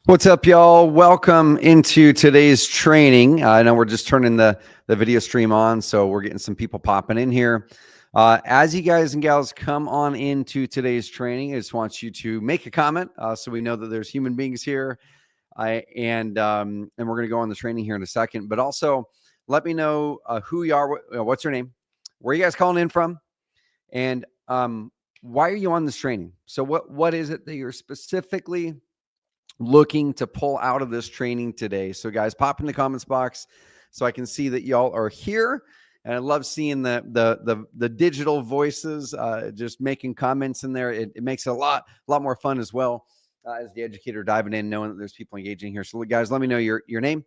What's up, y'all? Welcome into today's training. I know we're just turning the video stream on, so we're getting some people popping in here. As you guys and gals come on into today's training, I just want you to make a comment so we know that there's human beings here. And we're going to go on the training here in a second. But also, let me know who you are, what's your name, where are you guys calling in from, and why are you on this training? So what is it that you're specifically looking to pull out of this training today? So guys, pop in the comments box so I can see that y'all are here. And I love seeing the digital voices just making comments in there. It makes it a lot more fun as well as the educator diving in, knowing that there's people engaging here. So guys, let me know your name.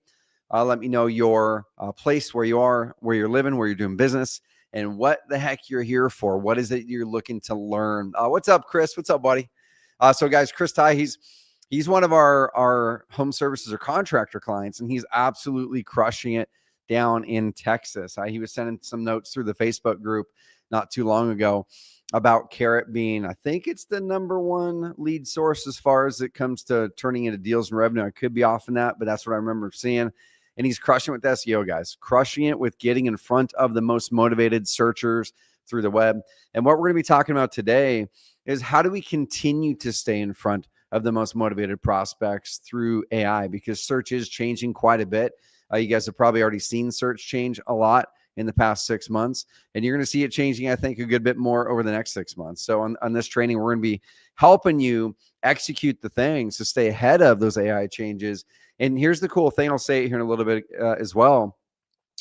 Let me know your place, where you are, where you're living, where you're doing business, and what the heck you're here for. What is it you're looking to learn? What's up, Chris? What's up, buddy? So guys, Chris Ty, he's one of our home services or contractor clients, and he's absolutely crushing it down in Texas. He was sending some notes through the Facebook group not too long ago about Carrot being, I think it's the #1 lead source as far as it comes to turning into deals and revenue. I could be off in that, but that's what I remember seeing. And he's crushing with SEO, guys, crushing it with getting in front of the most motivated searchers through the web. And what we're going to be talking about today is how do we continue to stay in front of the most motivated prospects through AI, because search is changing quite a bit. You guys have probably already seen search change a lot in the past 6 months, and you're going to see it changing, I think, a good bit more over the next 6 months. So on this training, we're going to be helping you execute the things to stay ahead of those AI changes. And here's the cool thing, I'll say it here in a little bit as well.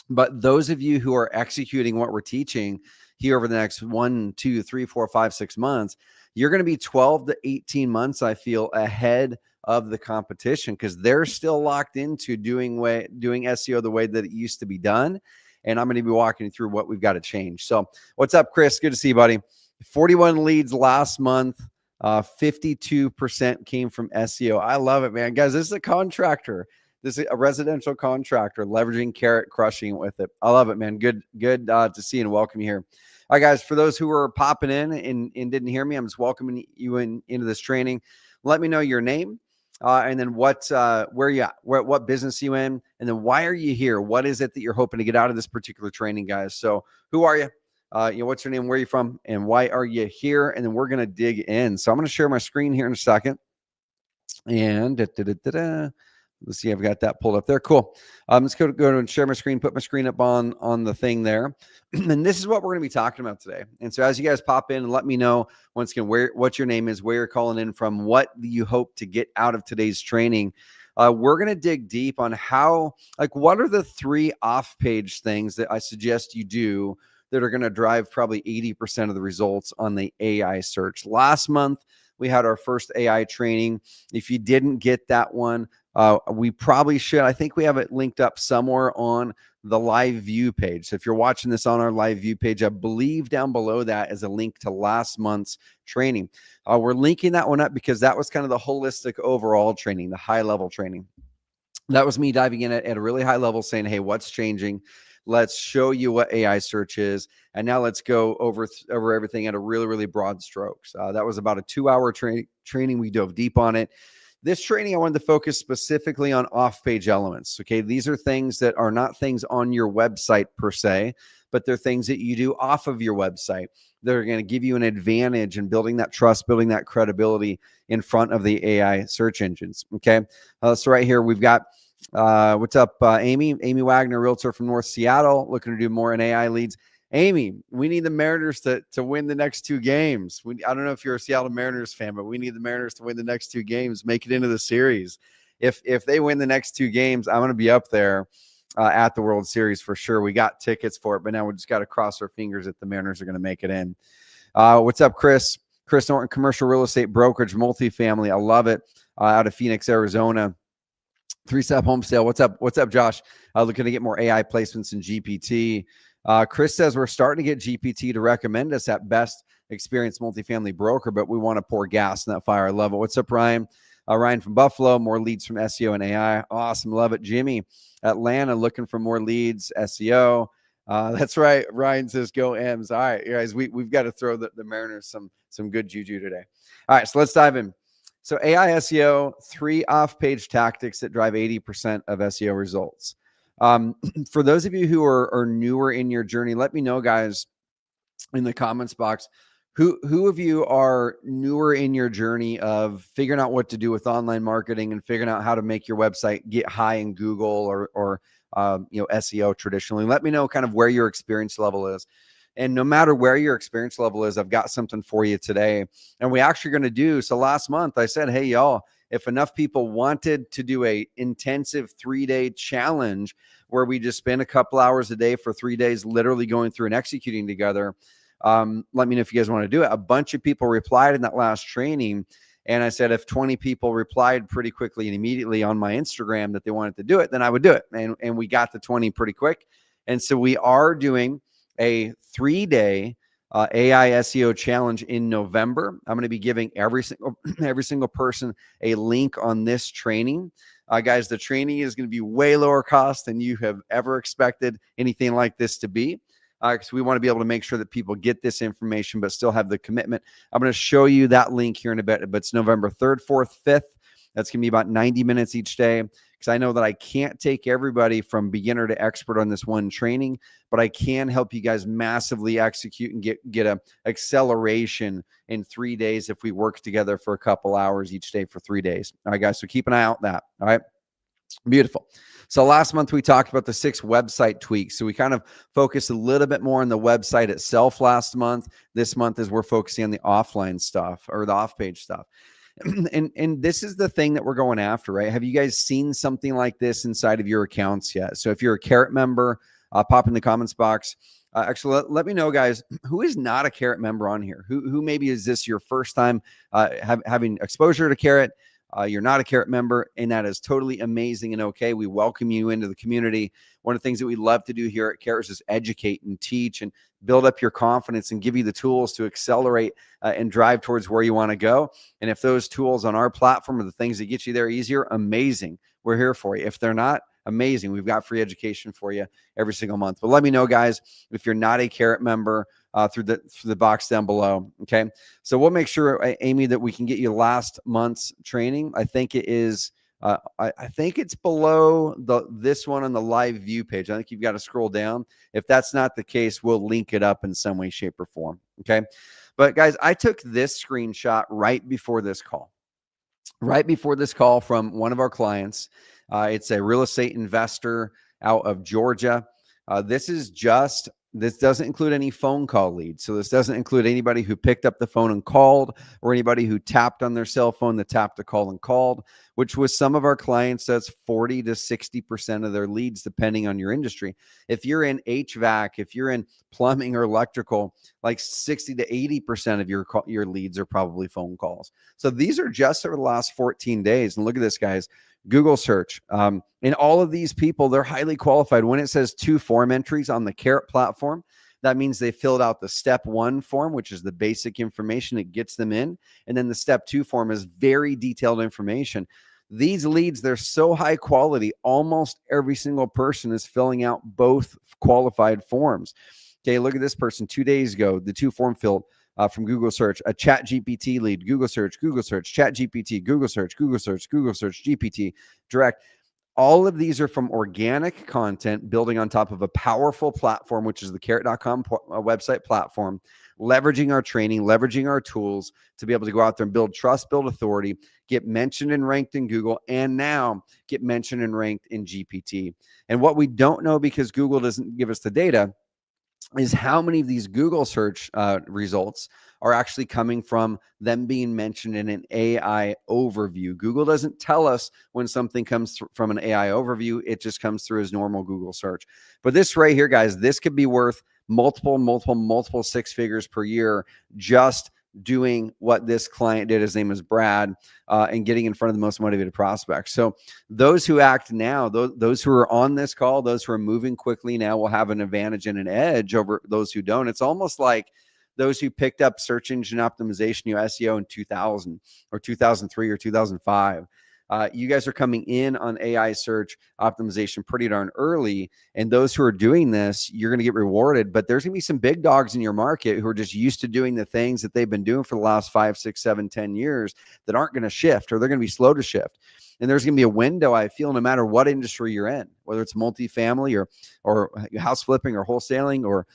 But those of you who are executing what we're teaching here over the next 1, 2, 3, 4, 5, 6 months, you're going to be 12 to 18 months, I feel, ahead of the competition, because they're still locked into doing SEO the way that it used to be done. And I'm going to be walking you through what we've got to change. So what's up, Chris? Good to see you, buddy. 41 leads last month. 52% came from SEO. I love it, man. Guys, this is a contractor. This is a residential contractor leveraging Carrot, crushing it with it. I love it, man. Good to see and welcome you here. All right, guys, for those who are popping in and didn't hear me, I'm just welcoming you into this training. Let me know your name and then where you at, what business you in, and then why are you here? What is it that you're hoping to get out of this particular training, guys? So who are you? What's your name? Where are you from? And why are you here? And then we're going to dig in. So I'm going to share my screen here in a second. And let's see, I've got that pulled up there. Cool. Let's go and share my screen, put my screen up on the thing there. And this is what we're going to be talking about today. And so as you guys pop in, and let me know once again what your name is, where you're calling in from, what you hope to get out of today's training. We're going to dig deep on what are the 3 off-page things that I suggest you do that are going to drive probably 80% of the results on the AI search. Last month, we had our first AI training. If you didn't get that one, we probably should. I think we have it linked up somewhere on the live view page. So if you're watching this on our live view page, I believe down below that is a link to last month's training. We're linking that one up because that was kind of the holistic overall training, the high level training. That was me diving in at a really high level saying, hey, what's changing? Let's show you what AI search is. And now let's go over everything at a really, really broad strokes. That was about a 2-hour training. We dove deep on it. This training, I wanted to focus specifically on off-page elements. Okay, these are things that are not things on your website per se, but they're things that you do off of your website that are going to give you an advantage in building that trust, building that credibility in front of the AI search engines. Okay, so right here we've got what's up, Amy Wagner, realtor from North Seattle, looking to do more in AI leads. Amy, we need the Mariners to win the next 2 games. I don't know if you're a Seattle Mariners fan, but we need the Mariners to win the next 2 games, make it into the series. If they win the next 2 games, I'm going to be up there at the World Series for sure. We got tickets for it, but now we just got to cross our fingers that the Mariners are going to make it in. What's up, Chris? Chris Norton, commercial real estate brokerage, multifamily. I love it. Out of Phoenix, Arizona. 3-step home sale. What's up, Josh? Looking to get more AI placements in GPT. Chris says we're starting to get GPT to recommend us at best experienced multifamily broker, but we want to pour gas in that fire. I love it. What's up, Ryan? Ryan from Buffalo, more leads from SEO and AI. Awesome. Love it. Jimmy, Atlanta, looking for more leads, SEO. That's right. Ryan says go M's. All right, guys, we've got to throw the Mariners some good juju today. All right, so let's dive in. So AI SEO, 3 off-page tactics that drive 80% of SEO results. For those of you who are newer in your journey, let me know, guys, in the comments box, who of you are newer in your journey of figuring out what to do with online marketing and figuring out how to make your website get high in Google or SEO traditionally. Let me know kind of where your experience level is. And no matter where your experience level is, I've got something for you today. And we actually going to do, so last month I said, hey, y'all, if enough people wanted to do a intensive 3-day challenge where we just spend a couple hours a day for 3 days, literally going through and executing together, let me know if you guys want to do it. A bunch of people replied in that last training. And I said, if 20 people replied pretty quickly and immediately on my Instagram that they wanted to do it, then I would do it. And we got the 20 pretty quick. And so we are doing a 3-day AI SEO challenge in November. I'm going to be giving every single person a link on this training. Guys, the training is going to be way lower cost than you have ever expected anything like this to be. Because we want to be able to make sure that people get this information, but still have the commitment. I'm going to show you that link here in a bit, but it's November 3rd, 4th, 5th. That's going to be about 90 minutes each day, because I know that I can't take everybody from beginner to expert on this one training, but I can help you guys massively execute and get a acceleration in 3 days if we work together for a couple hours each day for 3 days. All right, guys, so keep an eye out that. All right. Beautiful. So last month we talked about the 6 website tweaks. So we kind of focused a little bit more on the website itself last month. This month is we're focusing on the offline stuff or the off-page stuff. And this is the thing that we're going after, right? Have you guys seen something like this inside of your accounts yet? So if you're a Carrot member, pop in the comments box. Actually, let me know, guys, who is not a Carrot member on here? Who maybe is this your first time having exposure to Carrot? You're not a Carrot member, and that is totally amazing and okay. We welcome you into the community. One of the things that we love to do here at Carrot is just educate and teach and build up your confidence and give you the tools to accelerate and drive towards where you want to go. And if those tools on our platform are the things that get you there easier, amazing. We're here for you. If they're not, amazing. We've got free education for you every single month. But let me know, guys, if you're not a Carrot member, through the box down below. Okay. So we'll make sure, Amy, that we can get you last month's training. I think it is, I think it's below this one on the live view page. I think you've got to scroll down. If that's not the case, we'll link it up in some way, shape, or form. Okay. But guys, I took this screenshot right before this call from one of our clients. It's a real estate investor out of Georgia. This doesn't include any phone call leads. So this doesn't include anybody who picked up the phone and called, or anybody who tapped on their cell phone that tapped the call and called, which with some of our clients, that's 40 to 60% of their leads, depending on your industry. If you're in HVAC, if you're in plumbing or electrical, like 60 to 80% of your leads are probably phone calls. So these are just over the last 14 days. And look at this, guys. Google search. And all of these people, they're highly qualified. When it says 2 form entries on the Carrot platform, that means they filled out the step 1 form, which is the basic information that gets them in. And then the step 2 form is very detailed information. These leads, they're so high quality. Almost every single person is filling out both qualified forms. Okay, look at this person 2 days ago, the 2 form filled from Google search, a ChatGPT lead, Google search, ChatGPT, Google search, GPT, direct. All of these are from organic content building on top of a powerful platform, which is the carrot.com website platform, leveraging our training, leveraging our tools to be able to go out there and build trust, build authority, get mentioned and ranked in Google, and now get mentioned and ranked in GPT. And what we don't know, because Google doesn't give us the data, is how many of these Google search results are actually coming from them being mentioned in an AI overview. Google doesn't tell us when something comes from an AI overview. It just comes through as normal Google search. But this right here, guys, this could be worth multiple 6 figures per year just doing what this client did. His name is Brad, and getting in front of the most motivated prospects. So those who act now, those who are on this call, those who are moving quickly now will have an advantage and an edge over those who don't. It's almost like those who picked up search engine optimization, SEO in 2000 or 2003 or 2005. You guys are coming in on AI search optimization pretty darn early. And those who are doing this, you're going to get rewarded. But there's going to be some big dogs in your market who are just used to doing the things that they've been doing for the last 5, 6, 7, 10 years that aren't going to shift, or they're going to be slow to shift. And there's going to be a window, I feel, no matter what industry you're in, whether it's multifamily or house flipping or wholesaling or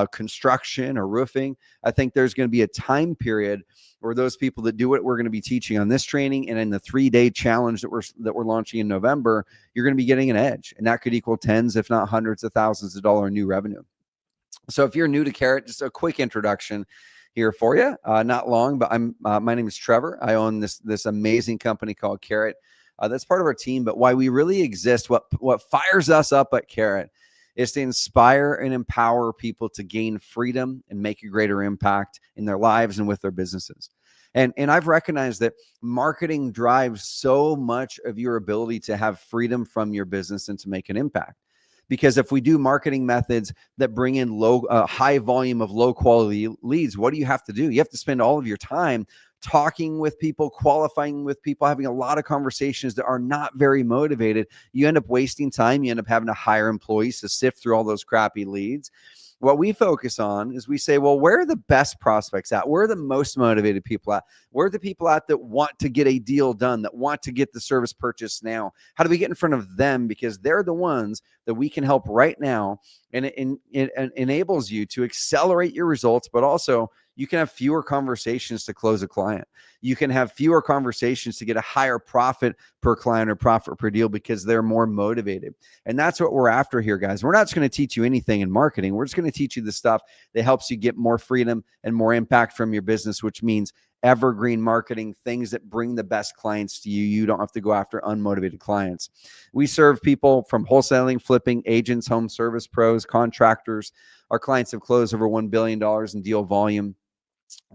construction or roofing. I think there's going to be a time period where those people that do what we're going to be teaching on this training and in the 3-day challenge that we're launching in November, you're going to be getting an edge, and that could equal tens, if not hundreds of thousands of dollars in new revenue. So if you're new to Carrot, just a quick introduction here for you. Not long, but my name is Trevor. I own this amazing company called Carrot. That's part of our team, but why we really exist, what fires us up at Carrot is to inspire and empower people to gain freedom and make a greater impact in their lives and with their businesses. And I've recognized that marketing drives so much of your ability to have freedom from your business and to make an impact. Because if we do marketing methods that bring in high volume of low quality leads, what do you have to do? You have to spend all of your time talking with people, qualifying with people, having a lot of conversations that are not very motivated. You end up wasting time. You end up having to hire employees to sift through all those crappy leads. What we focus on is we say, well, where are the best prospects at? Where are the most motivated people at? Where are the people at that want to get a deal done, that want to get the service purchased now? How do we get in front of them? Because they're the ones that we can help right now. And it enables you to accelerate your results, but also you can have fewer conversations to close a client. You can have fewer conversations to get a higher profit per client or profit per deal because they're more motivated. And that's what we're after here, guys. We're not just going to teach you anything in marketing. We're just going to teach you the stuff that helps you get more freedom and more impact from your business, which means evergreen marketing, things that bring the best clients to you. You don't have to go after unmotivated clients. We serve people from wholesaling, flipping, agents, home service pros, contractors. Our clients have closed over $1 billion in deal volume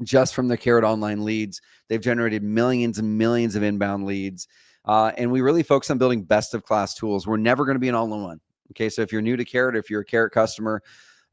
just from the Carrot online leads. They've generated millions and millions of inbound leads. And we really focus on building best of class tools. We're never going to be an all-in-one. Okay. So if you're new to Carrot, if you're a Carrot customer,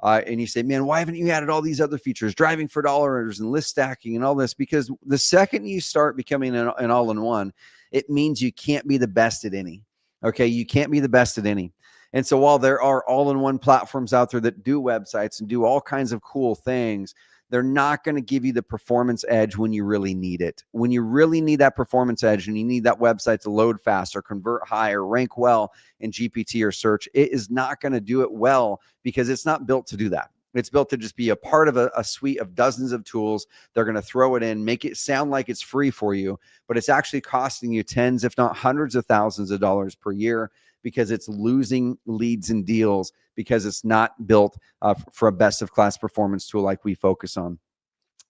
and you say, man, why haven't you added all these other features, driving for dollars and list stacking and all this? Because the second you start becoming an all-in-one, it means you can't be the best at any. Okay. You can't be the best at any. And so while there are all-in-one platforms out there that do websites and do all kinds of cool things, they're not going to give you the performance edge when you really need it. When you really need that performance edge and you need that website to load fast or convert high or rank well in GPT or search, it is not going to do it well because it's not built to do that. It's built to just be a part of a suite of dozens of tools. They're going to throw it in, make it sound like it's free for you, but it's actually costing you tens, if not hundreds of thousands of dollars per year because it's losing leads and deals because it's not built for a best of class performance tool like we focus on.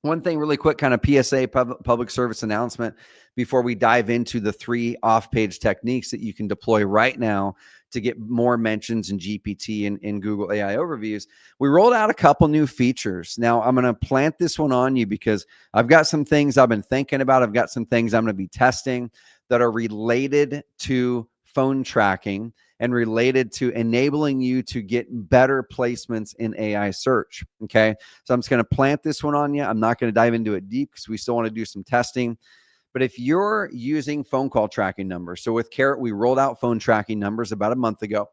One thing really quick, kind of PSA, public service announcement, before we dive into the 3 off-page techniques that you can deploy right now to get more mentions in GPT and in Google AI overviews. We rolled out a couple new features. Now, I'm going to plant this one on you because I've got some things I've been thinking about. I've got some things I'm going to be testing that are related to phone tracking and related to enabling you to get better placements in AI search. Okay. So I'm just going to plant this one on you. I'm not going to dive into it deep because we still want to do some testing. But if you're using phone call tracking numbers, so with Carrot, we rolled out phone tracking numbers about a month ago.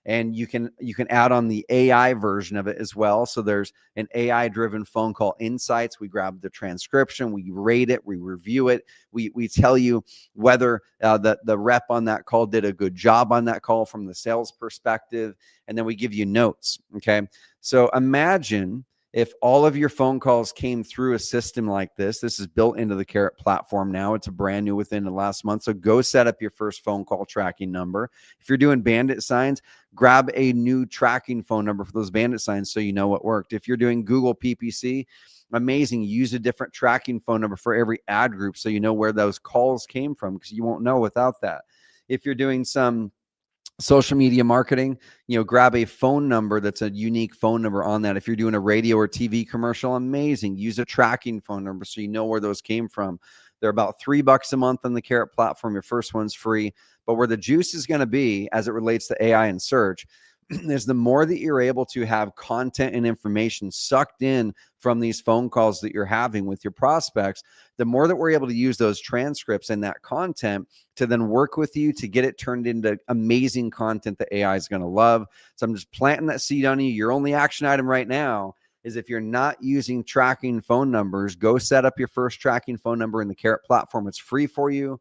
And you can add on the AI version of it as well. So there's an AI-driven phone call insights. We grab the transcription, we rate it, we review it. We tell you whether the rep on that call did a good job on that call from the sales perspective. And then we give you notes. Okay. So imagine if all of your phone calls came through a system like this. This is built into the Carrot platform now. It's a brand new within the last month. So go set up your first phone call tracking number. If you're doing bandit signs, grab a new tracking phone number for those bandit signs so you know what worked. If you're doing Google PPC, amazing. Use a different tracking phone number for every ad group so you know where those calls came from because you won't know without that. If you're doing some social media marketing, grab a phone number that's a unique phone number on that. If you're doing a radio or TV commercial, amazing. Use a tracking phone number so you know where those came from. They're about $3 a month on the Carrot platform. Your first one's free. But where the juice is going to be as it relates to AI and search, is the more that you're able to have content and information sucked in from these phone calls that you're having with your prospects, the more that we're able to use those transcripts and that content to then work with you to get it turned into amazing content that AI is going to love. So I'm just planting that seed on you. Your only action item right now is, if you're not using tracking phone numbers, go set up your first tracking phone number in the Carrot platform. It's free for you.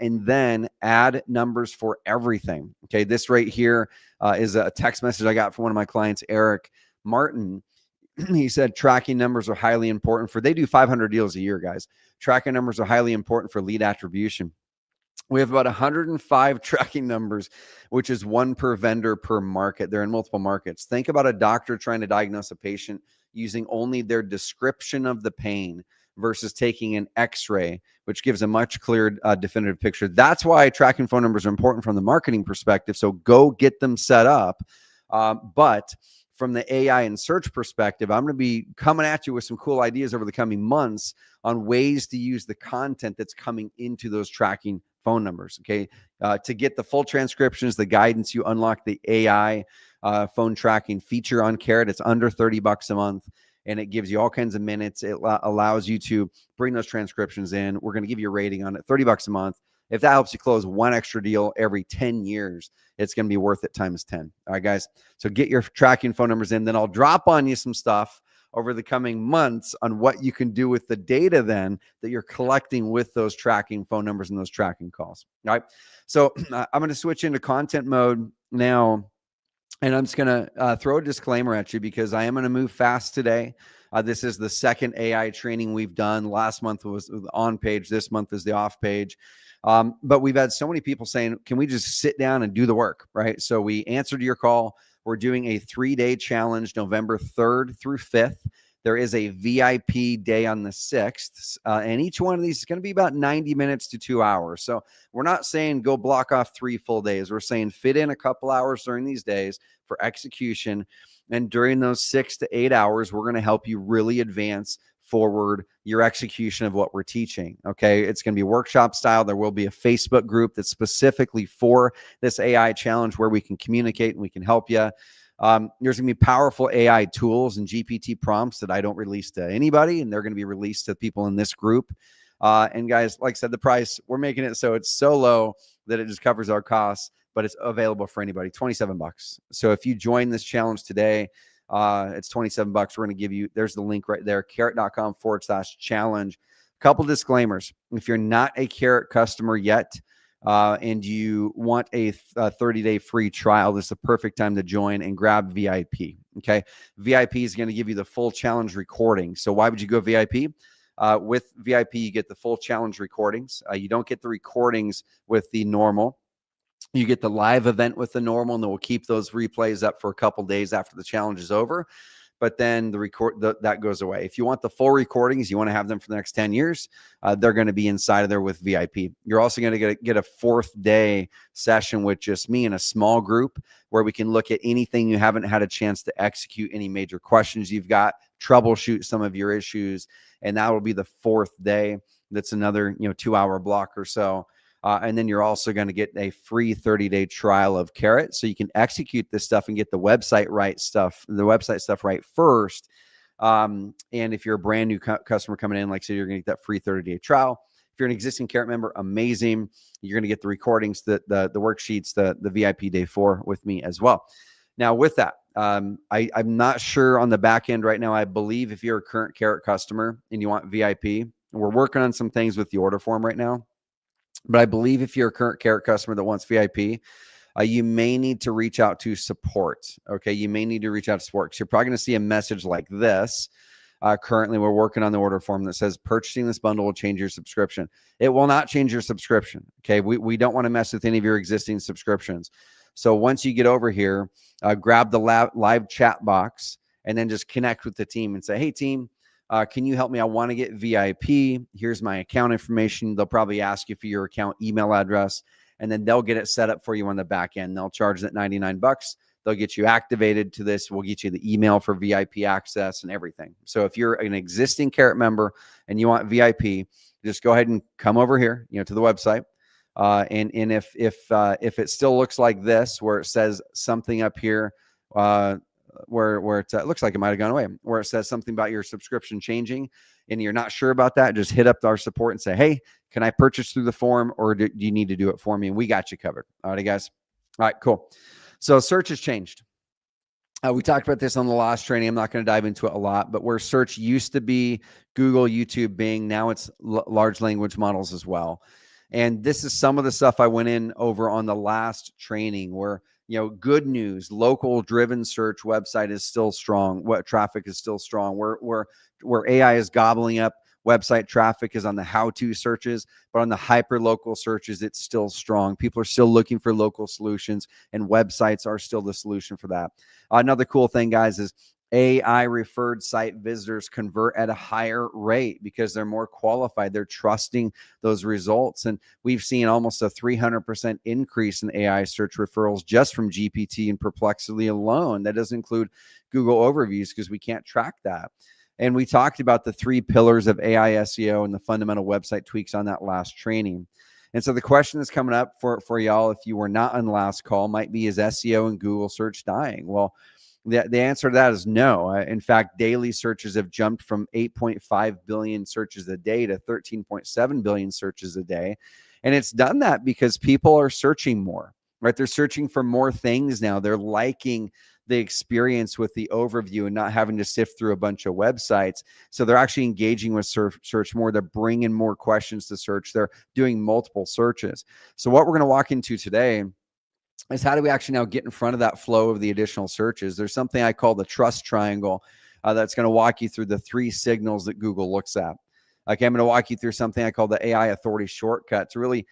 And then add numbers for everything. Okay, this right here is a text message I got from one of my clients, Eric Martin. He said tracking numbers are highly important they do 500 deals a year, guys. Tracking numbers are highly important for lead attribution. We have about 105 tracking numbers, which is one per vendor per market. They're in multiple markets. Think about a doctor trying to diagnose a patient using only their description of the pain versus taking an x-ray, which gives a much clearer, definitive picture. That's why tracking phone numbers are important from the marketing perspective. So go get them set up. But from the AI and search perspective, I'm going to be coming at you with some cool ideas over the coming months on ways to use the content that's coming into those tracking phone numbers. Okay. To get the full transcriptions, the guidance, you unlock the AI phone tracking feature on Carrot. It's under $30 a month, and it gives you all kinds of minutes. It allows you to bring those transcriptions in. We're going to give you a rating on it, $30 a month. If that helps you close one extra deal every 10 years, it's going to be worth it times 10. All right, guys. So get your tracking phone numbers in. Then I'll drop on you some stuff over the coming months on what you can do with the data then that you're collecting with those tracking phone numbers and those tracking calls. All right. So I'm going to switch into content mode now. And I'm just going to throw a disclaimer at you because I am going to move fast today. This is the second AI training we've done. Last month was the on page. This month is the off page. But we've had so many people saying, can we just sit down and do the work, right? So we answered your call. We're doing a 3-day challenge, November 3rd through 5th. There is a VIP day on the 6th. And each one of these is going to be about 90 minutes to 2 hours. So we're not saying go block off 3 full days. We're saying fit in a couple hours during these days for execution. And during those 6 to 8 hours, we're going to help you really advance forward your execution of what we're teaching. Okay. It's going to be workshop style. There will be a Facebook group that's specifically for this AI challenge where we can communicate and we can help you. There's going to be powerful AI tools and GPT prompts that I don't release to anybody, and they're going to be released to people in this group. And guys, like I said, the price, we're making it so it's so low that it just covers our costs, but it's available for anybody, $27. So if you join this challenge today, it's $27. We're going to give you, there's the link right there, carrot.com/challenge. Couple disclaimers. If you're not a Carrot customer yet, and you want a 30-day free trial, this is the perfect time to join and grab VIP. Okay. VIP is going to give you the full challenge recording. So why would you go VIP? With VIP, you get the full challenge recordings. You don't get the recordings with the normal. You get the live event with the normal, and then we'll keep those replays up for a couple days after the challenge is over. But then that goes away. If you want the full recordings, you want to have them for the next 10 years, they're going to be inside of there with VIP. You're also going to get a 4th day session with just me in a small group where we can look at anything you haven't had a chance to execute, any major questions you've got, troubleshoot some of your issues. And that will be the 4th day. That's another 2-hour block or so. And then you're also going to get a free 30-day trial of Carrot, so you can execute this stuff and get the website stuff right first. And if you're a brand new customer coming in, like I said, you're going to get that free 30-day trial. If you're an existing Carrot member, amazing. You're going to get the recordings, the worksheets, the VIP day 4 with me as well. Now, with that, I'm not sure on the back end right now. I believe if you're a current Carrot customer and you want VIP, we're working on some things with the order form right now. But I believe if you're a current Carrot customer that wants VIP, you may need to reach out to support. Okay, you may need to reach out to support because you're probably going to see a message like this. Currently, we're working on the order form that says purchasing this bundle will change your subscription. It will not change your subscription. Okay, we don't want to mess with any of your existing subscriptions. So once you get over here, grab the live chat box and then just connect with the team and say, hey, team, can you help me? I want to get VIP. Here's my account information. They'll probably ask you for your account email address, and then they'll get it set up for you on the back end. They'll charge that $99. They'll get you activated to this. We'll get you the email for VIP access and everything. So if you're an existing Carrot member and you want VIP, just go ahead and come over here, to the website. And if it still looks like this, where it says something up here, where it looks like it might have gone away, where it says something about your subscription changing, and you're not sure about that, just hit up our support and say, hey, can I purchase through the form, or do you need to do it for me? And we got you covered. All right, guys. All right, cool. So search has changed. We talked about this on the last training. I'm not going to dive into it a lot, but where search used to be Google, YouTube, Bing, now it's large language models as well. And this is some of the stuff I went in over on the last training, where, good news, local driven search website is still strong. What traffic is still strong. Where AI is gobbling up website traffic is on the how-to searches, but on the hyper local searches, it's still strong. People are still looking for local solutions, and websites are still the solution for that. Another cool thing, guys, is AI referred site visitors convert at a higher rate because they're more qualified. They're trusting those results. And we've seen almost a 300% increase in AI search referrals just from GPT and Perplexity alone. That doesn't include Google overviews because we can't track that. And we talked about the 3 pillars of AI SEO and the fundamental website tweaks on that last training. And so the question that's coming up for y'all, if you were not on the last call, might be, is SEO and Google search dying? Well, the answer to that is no. In fact, daily searches have jumped from 8.5 billion searches a day to 13.7 billion searches a day. And it's done that because people are searching more, right? They're searching for more things now. They're liking the experience with the overview and not having to sift through a bunch of websites. So they're actually engaging with search more. They're bringing more questions to search. They're doing multiple searches. So what we're going to walk into today is, how do we actually now get in front of that flow of the additional searches? There's something I call the trust triangle that's going to walk you through the 3 signals that Google looks at. Okay, I'm going to walk you through something I call the AI authority shortcut to really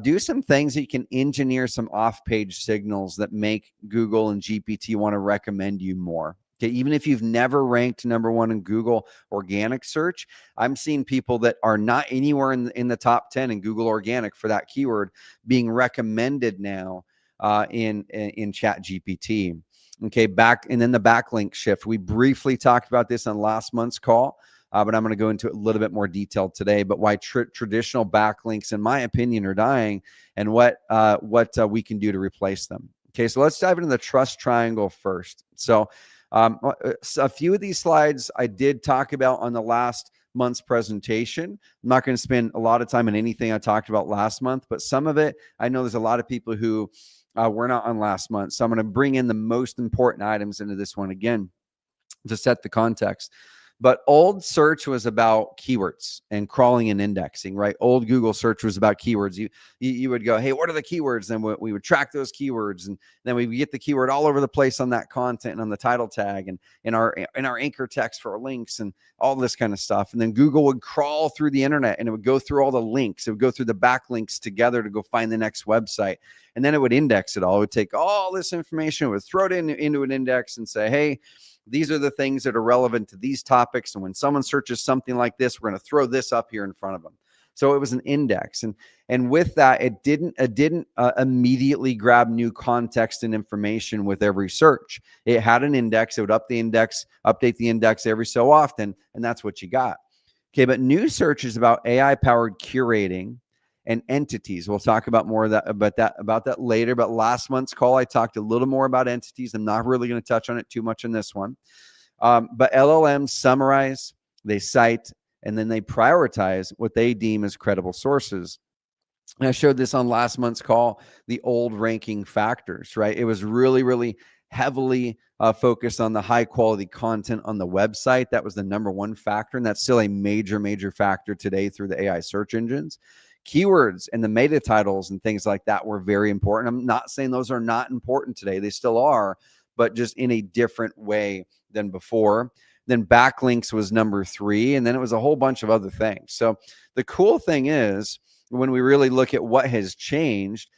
do some things that you can engineer some off-page signals that make Google and GPT want to recommend you more. Okay, even if you've never ranked #1 in Google organic search, I'm seeing people that are not anywhere in the top 10 in Google organic for that keyword being recommended now in ChatGPT. Okay, and then the backlink shift. We briefly talked about this on last month's call. But I'm going to go into a little bit more detail today, but why traditional backlinks, in my opinion, are dying, and what we can do to replace them. Okay, so let's dive into the trust triangle first. So a few of these slides I did talk about on the last month's presentation. I'm not going to spend a lot of time on anything I talked about last month, but some of it, I know there's a lot of people who were not on last month. So I'm going to bring in the most important items into this one again to set the context. But old search was about keywords and crawling and indexing, right? Old Google search was about keywords. You would go, hey, what are the keywords? And we would track those keywords, and then we would get the keyword all over the place on that content and on the title tag and in our anchor text for our links and all this kind of stuff. And then Google would crawl through the internet, and it would go through all the links. It would go through the backlinks together to go find the next website. And then it would index it all. It would take all this information, it would throw it into an index and say, hey, these are the things that are relevant to these topics. And when someone searches something like this, we're going to throw this up here in front of them. So it was an index. And with that, it didn't immediately grab new context and information with every search. It had an index. It would update the index every so often. And that's what you got. Okay. But new search is about AI powered curating and entities. We'll talk about more of that about that later. But last month's call, I talked a little more about entities. I'm not really going to touch on it too much in this one. But LLMs summarize, they cite, and then they prioritize what they deem as credible sources. And I showed this on last month's call, the old ranking factors, right? It was really, really heavily focused on the high quality content on the website. That was the #1 factor. And that's still a major, major factor today through the AI search engines. Keywords and the meta titles and things like that were very important. I'm not saying those are not important today. They still are, but just in a different way than before. Then backlinks was #3, and then it was a whole bunch of other things. So the cool thing is, when we really look at what has changed,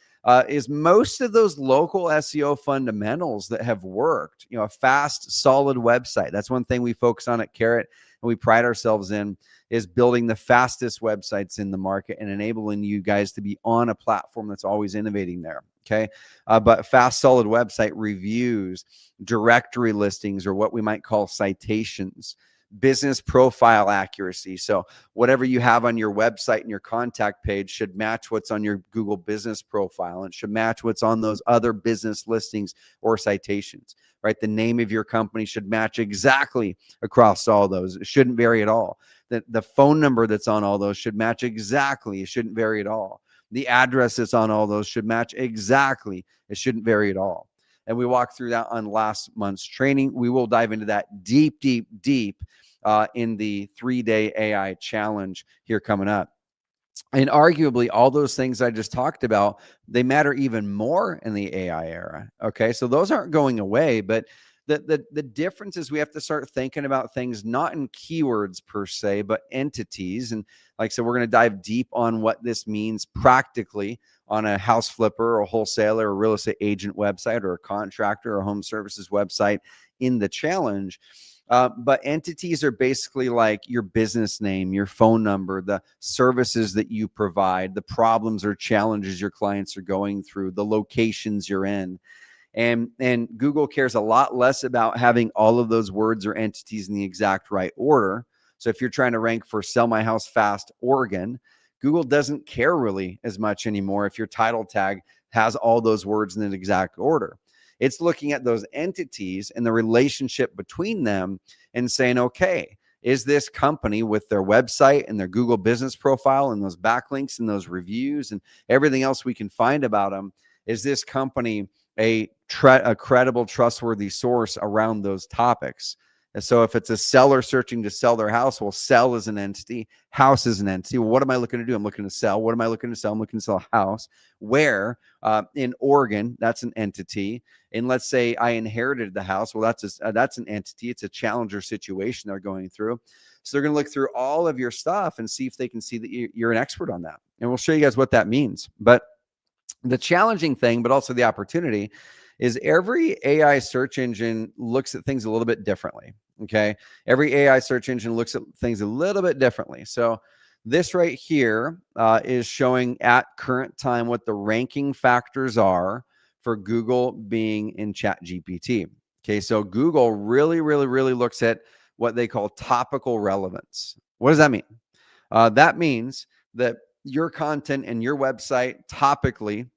is most of those local SEO fundamentals that have worked, a fast, solid website. That's one thing we focus on at Carrot and we pride ourselves in, is building the fastest websites in the market and enabling you guys to be on a platform that's always innovating there. Okay. But fast, solid website reviews, directory listings, or what we might call citations, business profile accuracy. So whatever you have on your website and your contact page should match what's on your Google business profile, and should match what's on those other business listings or citations, right? The name of your company should match exactly across all those. It shouldn't vary at all. The phone number that's on all those should match exactly. It shouldn't vary at all. The address that's on all those should match exactly. It shouldn't vary at all. And we walked through that on last month's training. We will dive into that deep in the 3-day AI challenge here coming up. And arguably, all those things I just talked about, they matter even more in the AI era. Okay, so those aren't going away, but the difference is we have to start thinking about things not in keywords per se, but entities. And like I said, we're going to dive deep on what this means practically on a house flipper or a wholesaler or real estate agent website or a contractor or home services website in the challenge. But entities are basically like your business name, your phone number, the services that you provide, the problems or challenges your clients are going through, the locations you're in. And Google cares a lot less about having all of those words or entities in the exact right order. So if you're trying to rank for Sell My House Fast, Oregon, Google doesn't care really as much anymore if your title tag has all those words in an exact order. It's looking at those entities and the relationship between them and saying, okay, is this company with their website and their Google business profile and those backlinks and those reviews and everything else we can find about them, is this company a credible, trustworthy source around those topics? And so if it's a seller searching to sell their house, well, sell is an entity, house is an entity. Well, what am I looking to do? I'm looking to sell. What am I looking to sell? I'm looking to sell a house. Where? In Oregon, that's an entity. And let's say I inherited the house. Well, that's an entity. It's a challenger situation they're going through. So they're going to look through all of your stuff and see if they can see that you're an expert on that. And we'll show you guys what that means. But the challenging thing, but also the opportunity, is every AI search engine looks at things a little bit differently. Okay. Every AI search engine looks at things a little bit differently. So this right here is showing at current time what the ranking factors are for Google being in ChatGPT. Okay. So Google really looks at what they call topical relevance. What does that mean? That means that your content and your website topically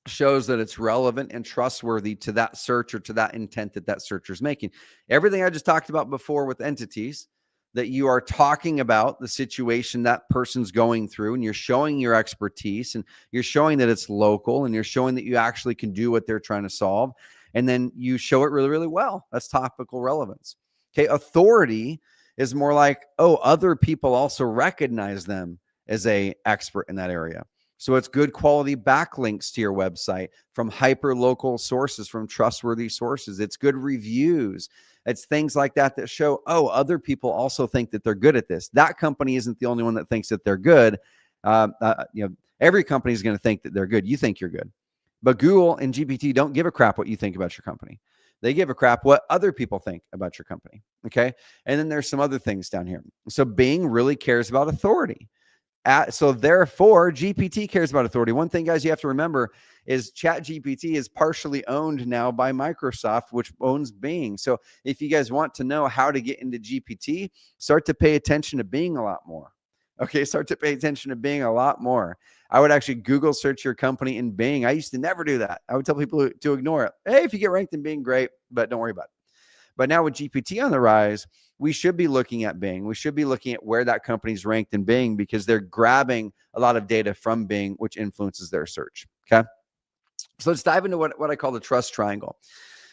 shows that it's relevant and trustworthy to that search or to that intent that that searcher is making. Everything I just talked about before with entities, that you are talking about the situation that person's going through, and you're showing your expertise, and you're showing that it's local, and you're showing that you actually can do what they're trying to solve. And then you show it really well. That's topical relevance. Okay. Authority is more like, oh, other people also recognize them as a expert in that area. So it's good quality backlinks to your website from hyper local sources, from trustworthy sources. It's good reviews. It's things like that that show, oh, other people also think that they're good at this. That company isn't the only one that thinks that they're good. Every company is going to think that they're good. You think you're good. But Google and GPT don't give a crap what you think about your company. They give a crap what other people think about your company. Okay. And then there's some other things down here. So Bing really cares about authority. So therefore, GPT cares about authority. One thing, guys, you have to remember is ChatGPT is partially owned now by Microsoft, which owns Bing. So if you guys want to know how to get into GPT, start to pay attention to Bing a lot more. Okay, start to pay attention to Bing a lot more. I would actually Google search your company in Bing. I used to never do that. I would tell people to ignore it. Hey, if you get ranked in Bing, great, but don't worry about it. But now with GPT on the rise, we should be looking at Bing. We should be looking at where that company's ranked in Bing, because they're grabbing a lot of data from Bing, which influences their search. Okay. So let's dive into what I call the trust triangle.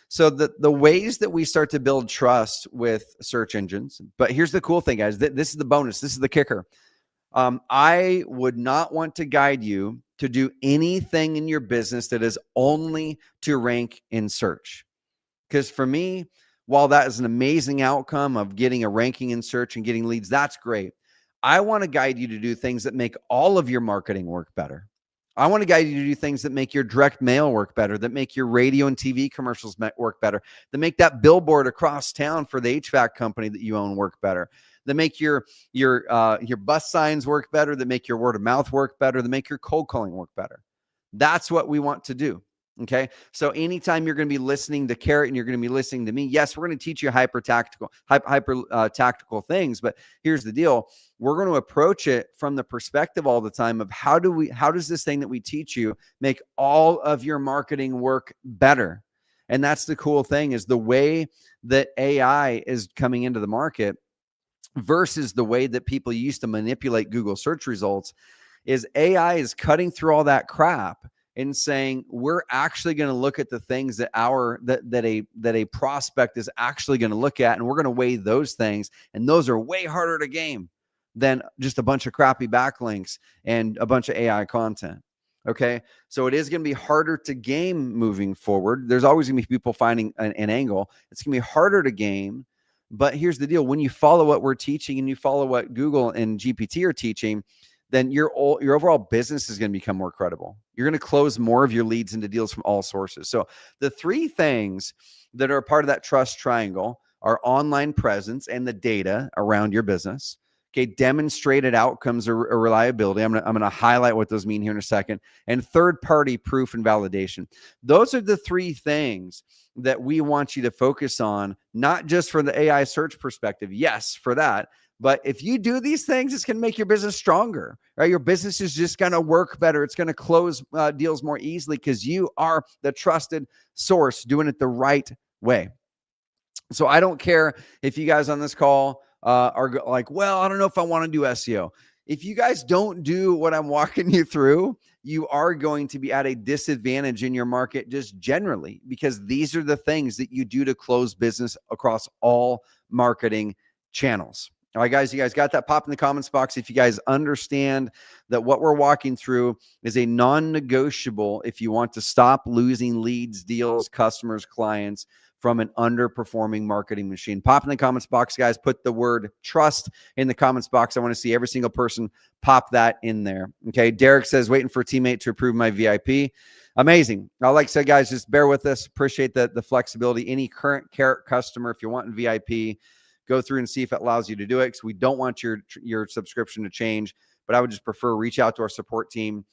So the ways that we start to build trust with search engines. But here's the cool thing, guys. This is the bonus. This is the kicker. I would not want to guide you to do anything in your business that is only to rank in search. Because for me, while that is an amazing outcome of getting a ranking in search and getting leads, that's great. I want to guide you to do things that make all of your marketing work better. I want to guide you to do things that make your direct mail work better, that make your radio and TV commercials work better, that make that billboard across town for the HVAC company that you own work better, that make your bus signs work better, that make your word of mouth work better, that make your cold calling work better. That's what we want to do. Okay. So anytime you're going to be listening to Carrot and you're going to be listening to me, yes, we're going to teach you hyper tactical things. But here's the deal. We're going to approach it from the perspective all the time of how does this thing that we teach you make all of your marketing work better? And that's the cool thing, is the way that AI is coming into the market versus the way that people used to manipulate Google search results, is AI is cutting through all that crap and saying, we're actually going to look at the things that a prospect is actually going to look at, and we're going to weigh those things, and those are way harder to game than just a bunch of crappy backlinks and a bunch of AI content. Okay, so it is going to be harder to game moving forward. There's always going to be people finding an angle. It's going to be harder to game. But here's the deal. When you follow what we're teaching and you follow what Google and GPT are teaching, then your overall business is going to become more credible. You're going to close more of your leads into deals from all sources. So the three things that are part of that trust triangle are online presence and the data around your business. Okay, demonstrated outcomes or reliability. I'm gonna highlight what those mean here in a second. And third-party proof and validation. Those are the three things that we want you to focus on, not just for the AI search perspective. Yes, for that. But if you do these things, it's going to make your business stronger, right? Your business is just going to work better. It's going to close deals more easily because you are the trusted source doing it the right way. So I don't care if you guys on this call are like, well, I don't know if I want to do SEO. If you guys don't do what I'm walking you through, you are going to be at a disadvantage in your market just generally, because these are the things that you do to close business across all marketing channels. All right, guys, you guys got that? Pop in the comments box if you guys understand that what we're walking through is a non-negotiable if you want to stop losing leads, deals, customers, clients from an underperforming marketing machine. Pop in the comments box, guys. Put the word trust in the comments box. I want to see every single person pop that in there. Okay, Derek says, waiting for a teammate to approve my VIP. Amazing. Like I said, guys, just bear with us. Appreciate the flexibility. Any current Carrot customer, if you're wanting VIP, go through and see if it allows you to do it, because we don't want your subscription to change. But I would just prefer reach out to our support team.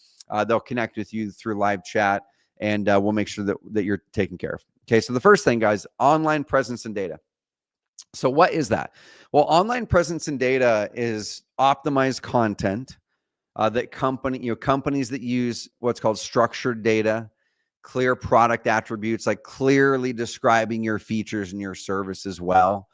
They'll connect with you through live chat, and we'll make sure that you're taken care of. Okay, so the first thing, guys, online presence and data. So what is that? Well, online presence and data is optimized content that companies that use what's called structured data, clear product attributes, like clearly describing your features and your service as well.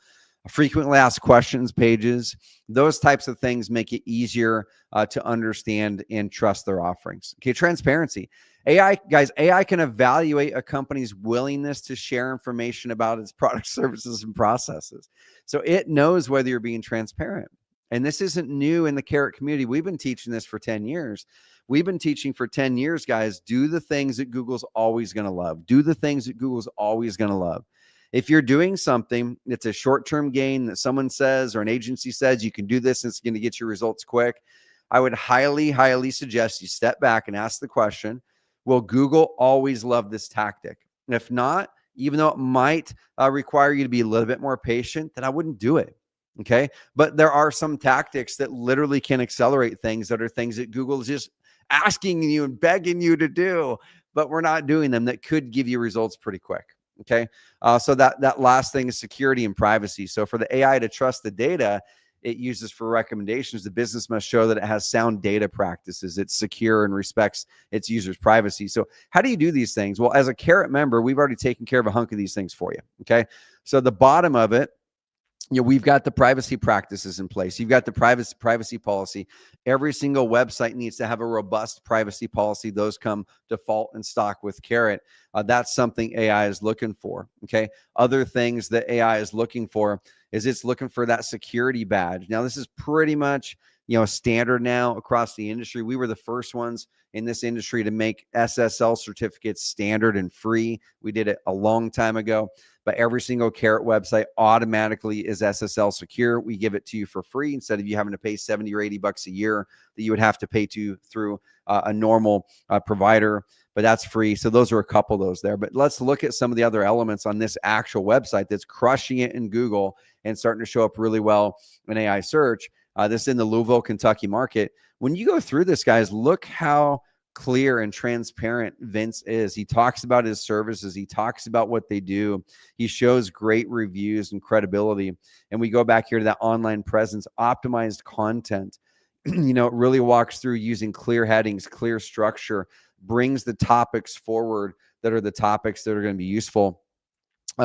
Frequently asked questions pages, those types of things make it easier to understand and trust their offerings. Okay, transparency. AI can evaluate a company's willingness to share information about its products, services, and processes. So it knows whether you're being transparent. And this isn't new in the Carrot community. We've been teaching this for 10 years. We've been teaching for 10 years, guys. Do the things that Google's always going to love. Do the things that Google's always going to love. If you're doing something that's a short-term gain that someone says or an agency says you can do this and it's going to get you results quick, I would highly, highly suggest you step back and ask the question, will Google always love this tactic? And if not, even though it might require you to be a little bit more patient, then I wouldn't do it. Okay. But there are some tactics that literally can accelerate things that are things that Google is just asking you and begging you to do, but we're not doing them, that could give you results pretty quick. Okay. So that last thing is security and privacy. So for the AI to trust the data it uses for recommendations, the business must show that it has sound data practices, it's secure and respects its users' privacy. So how do you do these things? Well, as a Carrot member, we've already taken care of a hunk of these things for you. Okay. So the bottom of it, we've got the privacy practices in place. You've got the privacy policy. Every single website needs to have a robust privacy policy. Those come default and stock with Carrot. That's something AI is looking for. Okay. Other things that AI is looking for is it's looking for that security badge. Now, this is pretty much standard now across the industry. We were the first ones in this industry to make SSL certificates standard and free. We did it a long time ago. But every single Carrot website automatically is SSL secure. We give it to you for free instead of you having to pay 70 or 80 bucks a year that you would have to pay through a normal provider, but that's free. So those are a couple of those there. But let's look at some of the other elements on this actual website that's crushing it in Google and starting to show up really well in AI search. This is in the Louisville, Kentucky market. When you go through this, guys, look how clear and transparent Vince is. He talks about his services. He talks about what they do. He shows great reviews and credibility. And we go back here to that online presence, optimized content. You know, it really walks through using clear headings, clear structure, brings the topics forward that are the topics that are going to be useful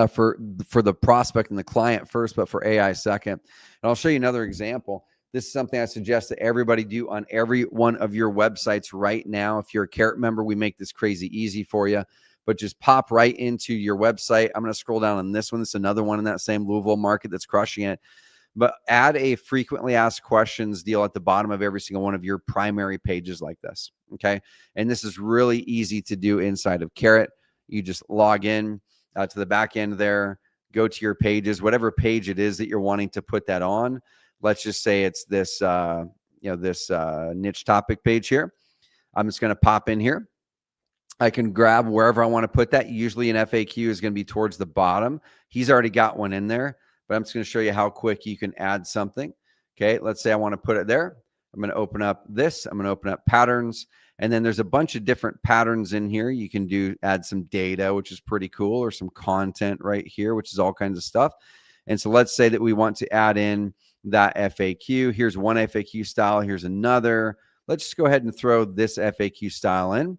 for the prospect and the client first, but for AI second. And I'll show you another example. This is something I suggest that everybody do on every one of your websites right now. If you're a Carrot member, we make this crazy easy for you, but just pop right into your website. I'm going to scroll down on this one. It's another one in that same Louisville market that's crushing it. But add a frequently asked questions deal at the bottom of every single one of your primary pages like this, okay? And this is really easy to do inside of Carrot. You just log in to the back end there, go to your pages, whatever page it is that you're wanting to put that on. Let's just say it's this, this niche topic page here. I'm just going to pop in here. I can grab wherever I want to put that. Usually an FAQ is going to be towards the bottom. He's already got one in there, but I'm just going to show you how quick you can add something. Okay, let's say I want to put it there. I'm going to open up this. I'm going to open up patterns. And then there's a bunch of different patterns in here. You can add some data, which is pretty cool, or some content right here, which is all kinds of stuff. And so let's say that we want to add in that FAQ. Here's one FAQ style. Here's another. Let's just go ahead and throw this FAQ style in.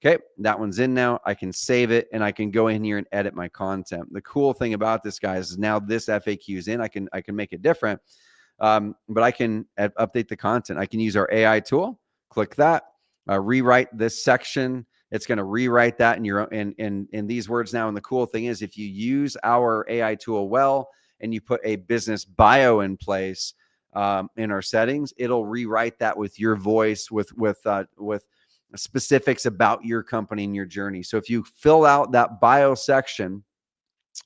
Okay, that one's in now. I can save it and I can go in here and edit my content. The cool thing about this, guys, is now this FAQ is in. I can make it different, but I can update the content. I can use our AI tool. Click that. Rewrite this section. It's going to rewrite that in your in these words now. And the cool thing is, if you use our AI tool well and you put a business bio in place in our settings, it'll rewrite that with your voice, with specifics about your company and your journey. So if you fill out that bio section,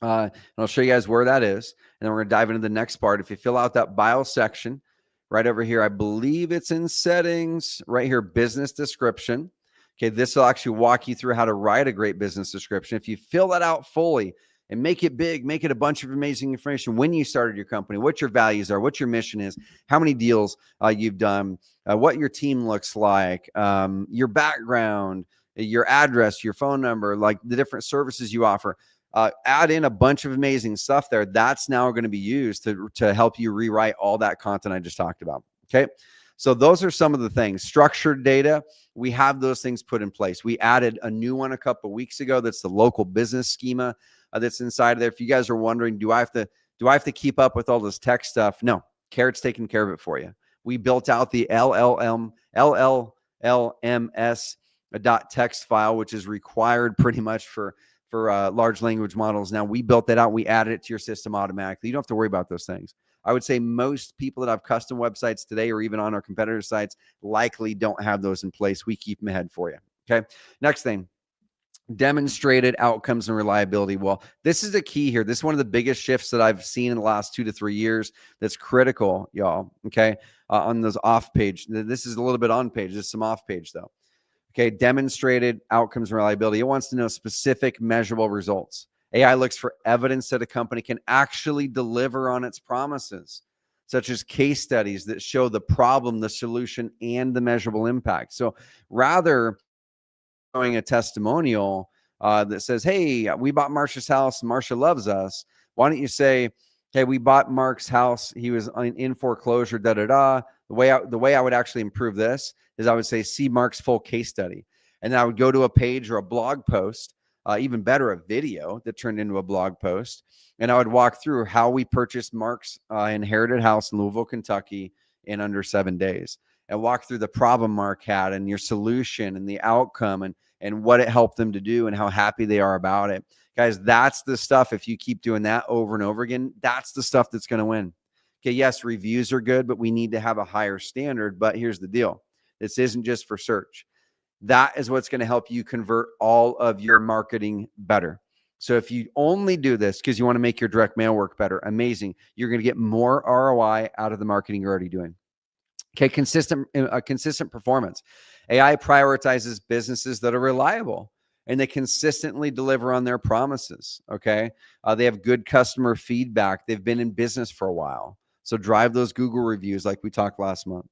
and I'll show you guys where that is, and then we're going to dive into the next part. If you fill out that bio section right over here, I believe it's in settings right here, business description. Okay, this will actually walk you through how to write a great business description. If you fill that out fully and make it big, make it a bunch of amazing information, when you started your company, what your values are, what your mission is, how many deals you've done, what your team looks like, your background, your address, your phone number, like the different services you offer. Add in a bunch of amazing stuff there. That's now going to be used to help you rewrite all that content I just talked about. Okay. So those are some of the things. Structured data, we have those things put in place. We added a new one a couple of weeks ago. That's the local business schema that's inside of there. If you guys are wondering, do I have to keep up with all this tech stuff? No, Carrot's taking care of it for you. We built out the LLMS.txt file, which is required pretty much for large language models. Now we built that out. We added it to your system automatically. You don't have to worry about those things. I would say most people that have custom websites today, or even on our competitor sites, likely don't have those in place. We keep them ahead for you. Okay. Next thing, demonstrated outcomes and reliability. Well, this is a key here. This is one of the biggest shifts that I've seen in the last 2 to 3 years. That's critical, y'all. Okay. On those off page, this is a little bit on page. There's some off page though. Okay. Demonstrated outcomes and reliability. It wants to know specific measurable results. AI looks for evidence that a company can actually deliver on its promises, such as case studies that show the problem, the solution, and the measurable impact. So rather showing a testimonial that says, hey, we bought Marsha's house, Marsha loves us, why don't you say, hey, we bought Mark's house, he was in foreclosure, da-da-da. The way I would actually improve this is I would say, see Mark's full case study. And then I would go to a page or a blog post, even better, a video that turned into a blog post. And I would walk through how we purchased Mark's inherited house in Louisville, Kentucky in under 7 days, and walk through the problem Mark had and your solution and the outcome and what it helped them to do and how happy they are about it. Guys, that's the stuff. If you keep doing that over and over again, that's the stuff that's going to win. Okay, yes, reviews are good, but we need to have a higher standard. But here's the deal. This isn't just for search. That is what's going to help you convert all of your marketing better. So if you only do this because you want to make your direct mail work better, amazing. You're going to get more ROI out of the marketing you're already doing. Okay, consistent performance. AI prioritizes businesses that are reliable and they consistently deliver on their promises. Okay, they have good customer feedback. They've been in business for a while. So drive those Google reviews like we talked last month.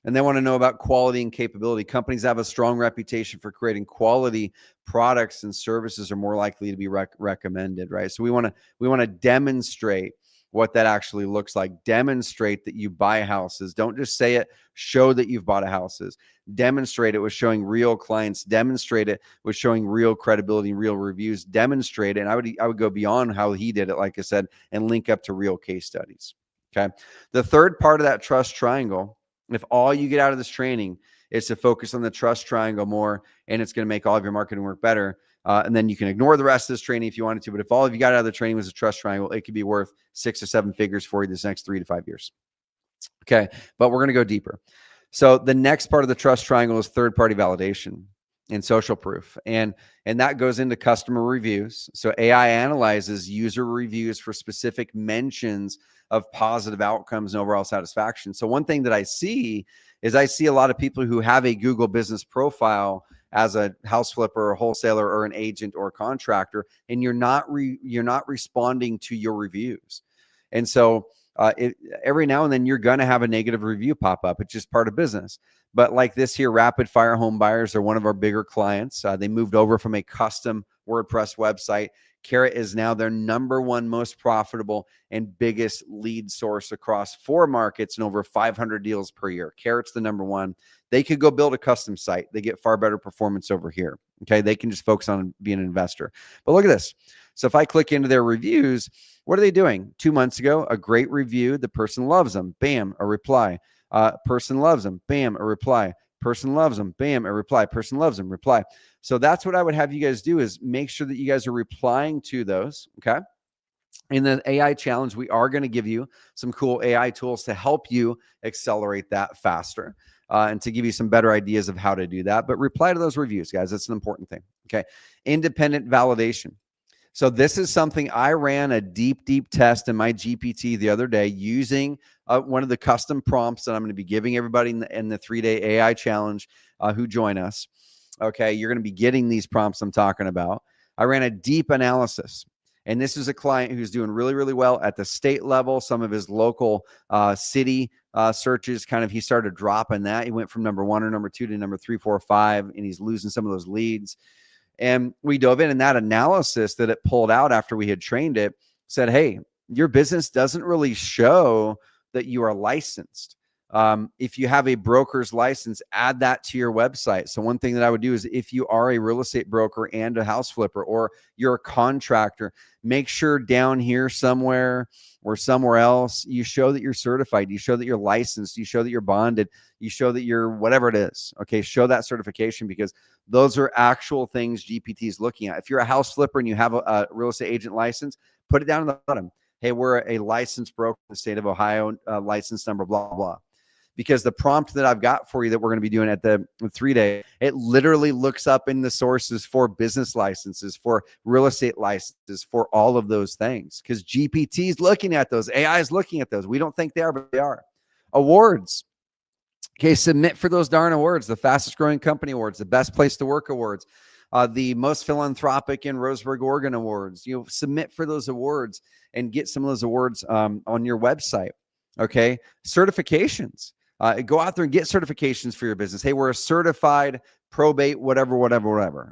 And they want to know about quality and capability. Companies that have a strong reputation for creating quality products and services are more likely to be recommended, right? So we want to demonstrate what that actually looks like. Demonstrate that you buy houses. Don't just say it. Show that you've bought houses. Demonstrate it with showing real clients. Demonstrate it with showing real credibility, real reviews. Demonstrate it. And I would go beyond how he did it, like I said, and link up to real case studies. Okay. The third part of that trust triangle, if all you get out of this training is to focus on the trust triangle more, and it's going to make all of your marketing work better. And then you can ignore the rest of this training if you wanted to. But if all of you got out of the training was a trust triangle, it could be worth 6 or 7 figures for you this next 3 to 5 years. Okay. But we're going to go deeper. So the next part of the trust triangle is third-party validation and social proof. And that goes into customer reviews. So AI analyzes user reviews for specific mentions of positive outcomes and overall satisfaction. So one thing that I see is a lot of people who have a Google business profile as a house flipper or wholesaler or an agent or a contractor, and you're not responding to your reviews. And so every now and then you're going to have a negative review pop up. It's just part of business. But like this here, Rapid Fire Home Buyers are one of our bigger clients. They moved over from a custom WordPress website. Carrot is now their #1 most profitable and biggest lead source across 4 markets and over 500 deals per year. Carrot's the #1. They could go build a custom site. They get far better performance over here. Okay, they can just focus on being an investor. But look at this. So if I click into their reviews, what are they doing? 2 months ago, a great review. The person loves them. Bam, a reply. Person loves them. Bam, a reply. Person loves them. Bam, a reply. Person loves them. Reply. So that's what I would have you guys do, is make sure that you guys are replying to those. Okay. In the AI challenge, we are going to give you some cool AI tools to help you accelerate that faster and to give you some better ideas of how to do that. But reply to those reviews, guys. That's an important thing. Okay. Independent validation. So this is something I ran a deep test in my GPT the other day using one of the custom prompts that I'm going to be giving everybody in the 3-day AI challenge who join us. Okay, you're going to be getting these prompts I'm talking about. I ran a deep analysis, and this is a client who's doing really, really well at the state level. Some of his local city searches, he started dropping that. He went from #1 or #2 to #3, 4, 5, and he's losing some of those leads. And we dove in, and that analysis that it pulled out after we had trained it said, hey, your business doesn't really show that you are licensed. If you have a broker's license, add that to your website. So one thing that I would do is, if you are a real estate broker and a house flipper, or you're a contractor, make sure down here somewhere or somewhere else, you show that you're certified. You show that you're licensed. You show that you're bonded. You show that you're whatever it is. Okay, show that certification, because those are actual things GPT is looking at. If you're a house flipper and you have a real estate agent license, put it down in the bottom. Hey, we're a licensed broker in the state of Ohio, license number, blah, blah. Because the prompt that I've got for you that we're going to be doing at the 3-day, it literally looks up in the sources for business licenses, for real estate licenses, for all of those things. Because GPT is looking at those. AI is looking at those. We don't think they are, but they are. Awards. Okay, submit for those darn awards. The fastest growing company awards, the best place to work awards, the most philanthropic in Roseburg, Oregon awards. Submit for those awards and get some of those awards on your website. Okay, certifications. Go out there and get certifications for your business. Hey, we're a certified probate, whatever.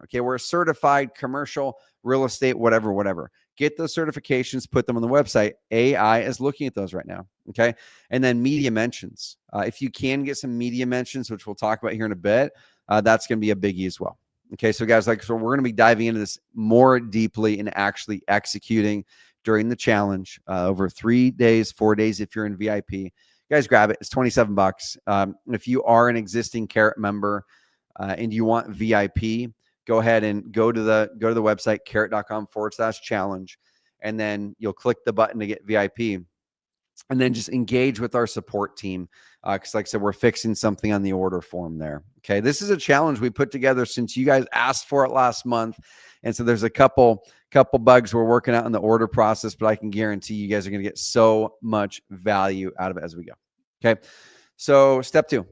Okay, we're a certified commercial real estate, whatever. Get those certifications, put them on the website. AI is looking at those right now. Okay, and then media mentions. If you can get some media mentions, which we'll talk about here in a bit, that's going to be a biggie as well. Okay, so guys, so we're going to be diving into this more deeply and actually executing during the challenge over 3 days, 4 days if you're in VIP. Guys, grab it. It's $27. If you are an existing Carrot member and you want VIP, go ahead and go to the website, carrot.com/challenge, and then you'll click the button to get VIP, and then just engage with our support team. Because like I said, we're fixing something on the order form there. Okay, this is a challenge we put together since you guys asked for it last month. And so there's a couple bugs we're working out in the order process, but I can guarantee you guys are going to get so much value out of it as we go. Okay. So step 2,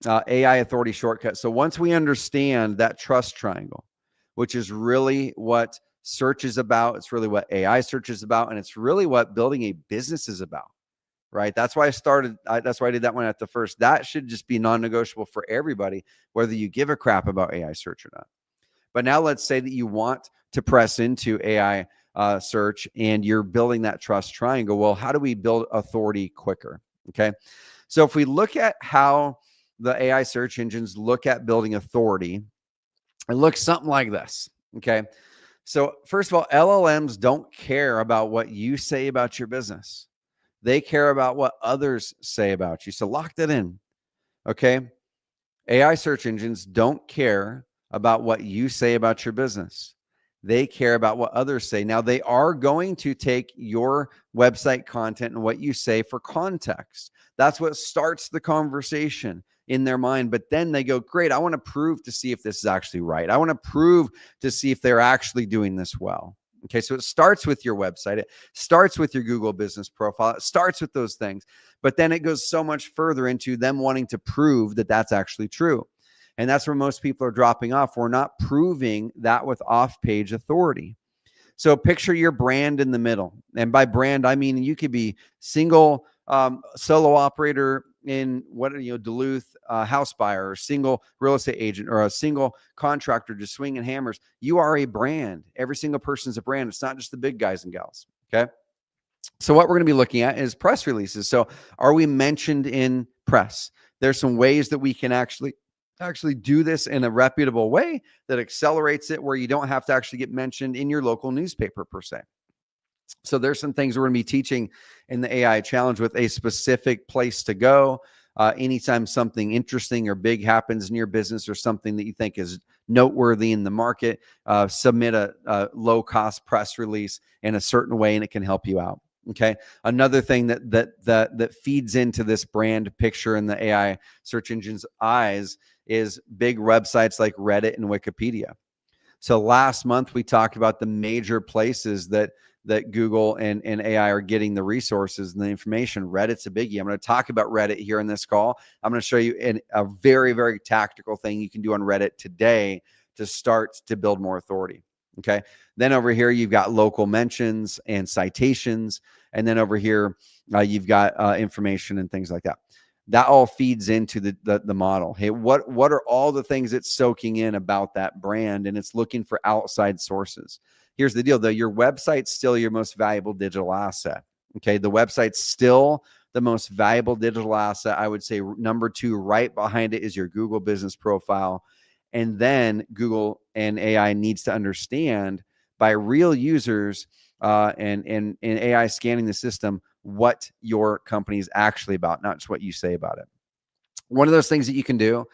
AI authority shortcut. So once we understand that trust triangle, which is really what search is about, it's really what AI search is about, and it's really what building a business is about, right? That's why that's why I did that one at the first. That should just be non-negotiable for everybody, whether you give a crap about AI search or not. But now let's say that you want to press into AI search and you're building that trust triangle. Well, how do we build authority quicker? Okay. So if we look at how the AI search engines look at building authority, it looks something like this. Okay. So first of all, LLMs don't care about what you say about your business. They care about what others say about you. So lock that in. Okay. AI search engines don't care about what you say about your business. They care about what others say. Now, they are going to take your website content and what you say for context. That's what starts the conversation in their mind. But then they go, great, I want to prove to see if this is actually right. I want to prove to see if they're actually doing this well. Okay, so it starts with your website. It starts with your Google business profile. It starts with those things. But then it goes so much further into them wanting to prove that that's actually true. And that's where most people are dropping off. We're not proving that with off-page authority. So picture your brand in the middle. And by brand, I mean you could be single solo operator in Duluth, house buyer, or single real estate agent, or a single contractor just swinging hammers. You are a brand. Every single person is a brand. It's not just the big guys and gals. Okay. So what we're going to be looking at is press releases. So are we mentioned in press? There's some ways that we can actually do this in a reputable way that accelerates it, where you don't have to actually get mentioned in your local newspaper per se. So there's some things we're going to be teaching in the AI challenge with a specific place to go. Anytime something interesting or big happens in your business, or something that you think is noteworthy in the market, submit a low-cost press release in a certain way, and it can help you out. Okay. Another thing that feeds into this brand picture in the AI search engine's eyes is big websites like Reddit and Wikipedia. So last month we talked about the major places that Google and AI are getting the resources and the information. Reddit's a biggie. I'm going to talk about Reddit here in this call. I'm going to show you a very, very tactical thing you can do on Reddit today to start to build more authority. Okay. Then over here, you've got local mentions and citations. And then over here, you've got information and things like that. That all feeds into the model. Hey, what are all the things it's soaking in about that brand? And it's looking for outside sources. Here's the deal, though. Your website's still your most valuable digital asset. Okay. The website's still the most valuable digital asset. I would say number 2, right behind it, is your Google business profile. And then Google and AI needs to understand, by real users and AI scanning the system, what your company is actually about, not just what you say about it. One of those things that you can do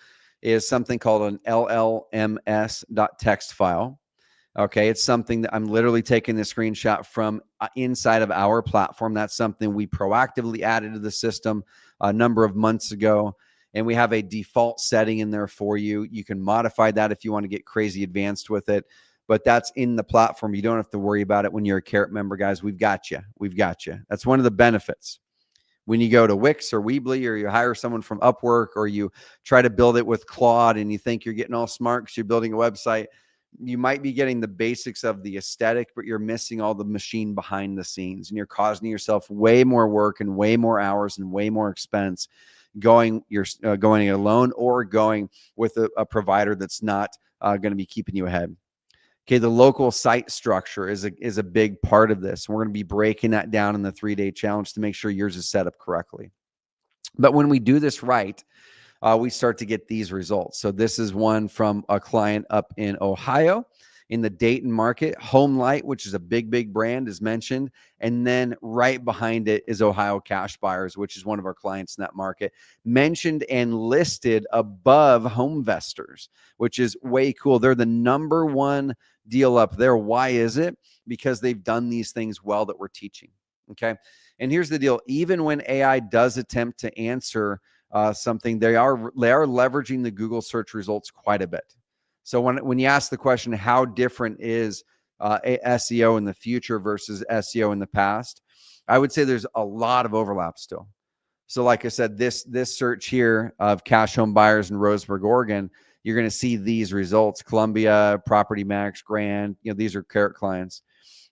is something called an LLMS.txt file. Okay, it's something that I'm literally taking the screenshot from inside of our platform. That's something we proactively added to the system a number of months ago. And we have a default setting in there for you. You can modify that if you want to get crazy advanced with it. But that's in the platform. You don't have to worry about it when you're a Carrot member, guys. We've got you. We've got you. That's one of the benefits. When you go to Wix or Weebly, or you hire someone from Upwork, or you try to build it with Claude and you think you're getting all smart because you're building a website, you might be getting the basics of the aesthetic, but you're missing all the machine behind the scenes, and you're causing yourself way more work and way more hours and way more expense going it alone, or going with a provider that's not going to be keeping you ahead. Okay, the local site structure is a big part of this. We're going to be breaking that down in the 3-day challenge to make sure yours is set up correctly. But when we do this right, we start to get these results. So this is one from a client up in Ohio in the Dayton market. Home Light, which is a big brand, is mentioned. And then right behind it is Ohio Cash Buyers, which is one of our clients in that market, mentioned and listed above Homevestors, which is way cool. They're the number 1 deal up there. Why is it? Because they've done these things well that we're teaching. Okay. And here's the deal. Even when AI does attempt to answer something, they are leveraging the Google search results quite a bit. So when you ask the question, how different is SEO in the future versus SEO in the past, I would say there's a lot of overlap still. So like I said, this search here of cash home buyers in Roseburg, Oregon, you're going to see these results: Columbia, Property Max, Grand. These are Carrot clients.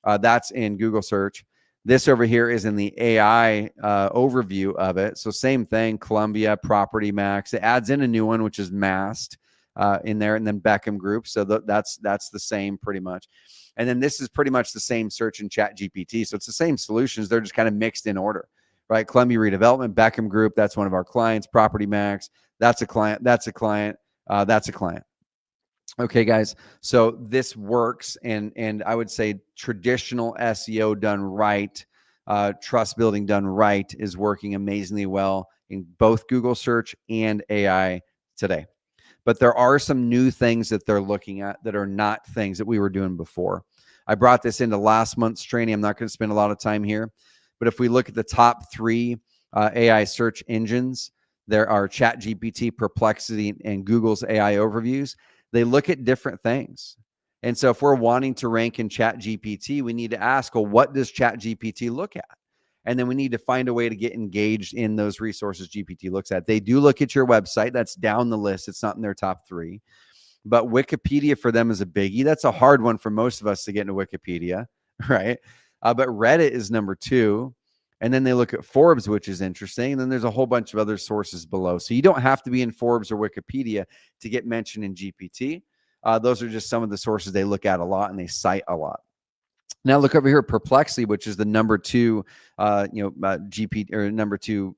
That's in Google search. This over here is in the AI overview of it. So same thing, Columbia, Property Max. It adds in a new one, which is Mast in there, and then Beckham Group. So that's the same pretty much. And then this is pretty much the same search in ChatGPT. So it's the same solutions. They're just kind of mixed in order, right? Columbia Redevelopment, Beckham Group, that's one of our clients. Property Max, that's a client. That's a client. That's a client. Okay, guys. So this works, and I would say traditional SEO done right, trust building done right, is working amazingly well in both Google search and AI today. But there are some new things that they're looking at that are not things that we were doing before. I brought this into last month's training. I'm not going to spend a lot of time here, but if we look at the top three AI search engines, there are ChatGPT, Perplexity, and Google's AI overviews. They look at different things. And so if we're wanting to rank in ChatGPT, we need to ask, well, what does ChatGPT look at? And then we need to find a way to get engaged in those resources GPT looks at. They do look at your website. That's down the list. It's not in their top three. But Wikipedia for them is a biggie. That's a hard one for most of us to get into Wikipedia, right? But Reddit is number two. And then they look at Forbes, which is interesting. And then there's a whole bunch of other sources below. So you don't have to be in Forbes or Wikipedia to get mentioned in GPT. Those are just some of the sources they look at a lot and they cite a lot. Now look over here at Perplexity, which is the number two, GPT or number two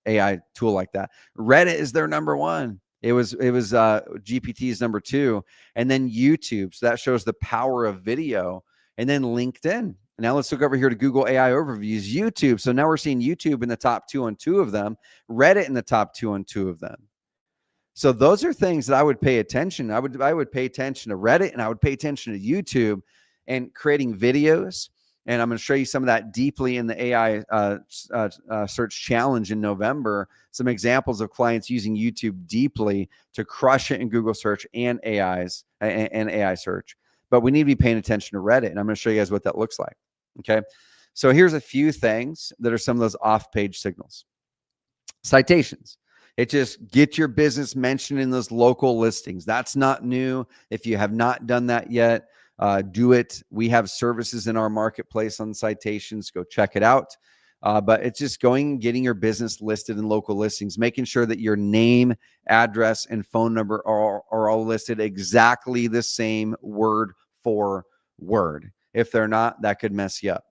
AI tool like that. Reddit is their number one. It was GPT's number two, and then YouTube. So that shows the power of video, and then LinkedIn. Now let's look over here to Google AI overviews, YouTube. So now we're seeing YouTube in the top two on two of them, Reddit in the top two on two of them. So those are things that I would pay attention. I would pay attention to Reddit, and I would pay attention to YouTube and creating videos. And I'm going to show you some of that deeply in the AI search challenge in November. Some examples of clients using YouTube deeply to crush it in Google search and AI search. But we need to be paying attention to Reddit, and I'm going to show you guys what that looks like. Okay. So here's a few things that are some of those off-page signals. Citations. It just get your business mentioned in those local listings. That's not new. If you have not done that yet, do it. We have services in our marketplace on citations. Go check it out. But it's just going and getting your business listed in local listings, making sure that your name, address, and phone number are all listed exactly the same word for word. If they're not, that could mess you up.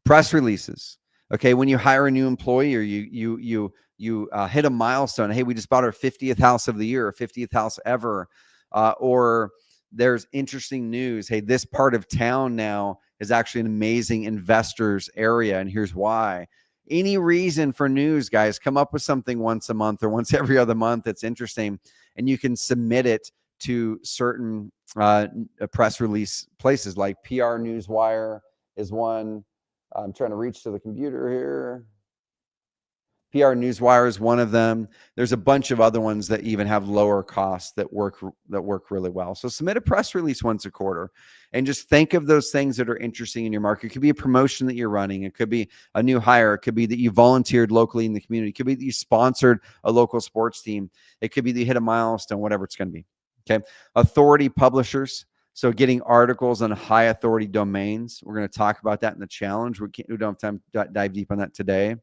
Press releases. Okay, when you hire a new employee or you hit a milestone, hey, we just bought our 50th house of the year, or 50th house ever, or there's interesting news. Hey, this part of town now is actually an amazing investors area, and here's why. Any reason for news, guys, come up with something once a month or once every other month that's interesting, and you can submit it to certain press release places like PR Newswire is one. I'm trying to reach to the computer here. PR Newswire is one of them. There's a bunch of other ones that even have lower costs that work really well. So submit a press release once a quarter and just think of those things that are interesting in your market. It could be a promotion that you're running. It could be a new hire. It could be that you volunteered locally in the community. It could be that you sponsored a local sports team. It could be that you hit a milestone, whatever it's going to be. Okay. Authority publishers. So getting articles on high authority domains. We're going to talk about that in the challenge. We don't have time to dive deep on that today.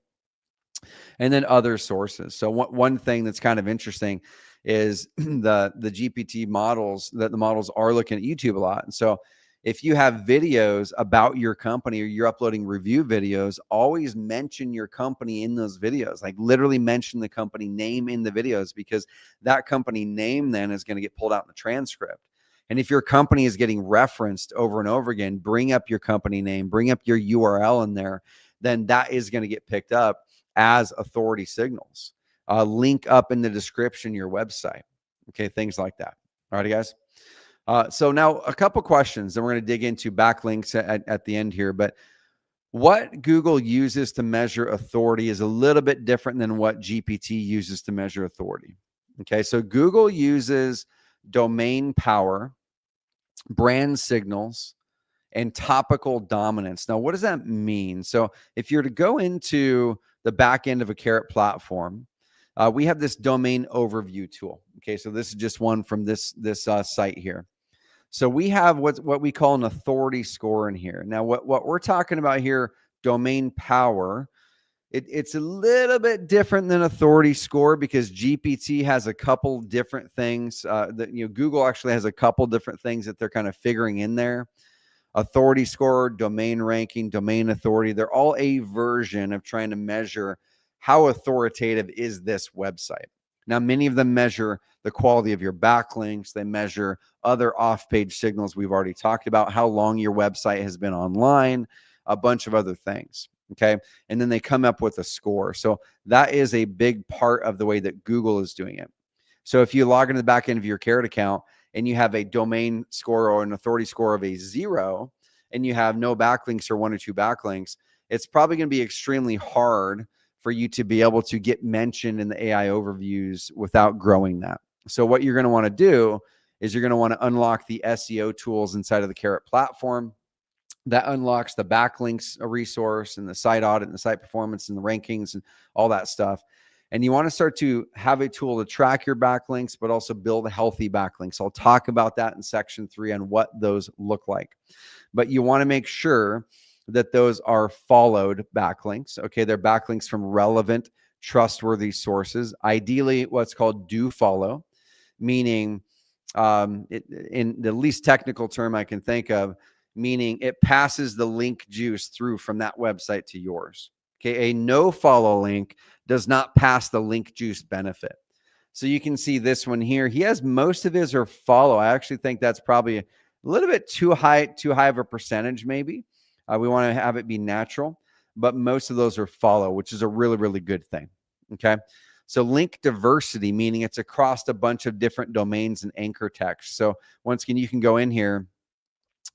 And then other sources. So one thing that's kind of interesting is the GPT models, that the models are looking at YouTube a lot. And so if you have videos about your company or you're uploading review videos, always mention your company in those videos, like literally mention the company name in the videos, because that company name then is going to get pulled out in the transcript. And if your company is getting referenced over and over again, bring up your company name, bring up your URL in there, then that is going to get picked up as authority signals. Link up in the description your website. Okay, things like that. All right, guys. So now a couple questions, and we're going to dig into backlinks at the end here. But what Google uses to measure authority is a little bit different than what GPT uses to measure authority. Okay, so Google uses domain power, brand signals, and topical dominance. Now, what does that mean? So if you're to go into the back end of a Carrot platform, we have this domain overview tool. Okay, so this is just one from this site here. So we have what we call an authority score in here. Now, what we're talking about here domain power. It's a little bit different than authority score because GPT has a couple different things that, Google actually has a couple different things that they're kind of figuring in there. Authority score, domain ranking, domain authority, they're all a version of trying to measure how authoritative is this website. Now, many of them measure the quality of your backlinks. They measure other off-page signals we've already talked about, how long your website has been online, a bunch of other things. Okay. And then they come up with a score. So that is a big part of the way that Google is doing it. So if you log into the back end of your Carrot account and you have a domain score or an authority score of a 0, and you have no backlinks or 1 or 2 backlinks, it's probably going to be extremely hard for you to be able to get mentioned in the AI overviews without growing that. So what you're going to want to do is you're going to want to unlock the SEO tools inside of the Carrot platform. That unlocks the backlinks resource and the site audit and the site performance and the rankings and all that stuff. And you want to start to have a tool to track your backlinks, but also build a healthy backlinks. I'll talk about that in section 3 on what those look like. But you want to make sure that those are followed backlinks. Okay, they're backlinks from relevant, trustworthy sources. Ideally, what's called do follow, meaning in the least technical term I can think of, meaning it passes the link juice through from that website to yours. Okay, a no follow link does not pass the link juice benefit. So you can see this one here. He has most of his are follow. I actually think that's probably a little bit too high of a percentage, maybe. We want to have it be natural, but most of those are follow, which is a really, really good thing. Okay. So link diversity, meaning it's across a bunch of different domains and anchor text. So once again, you can go in here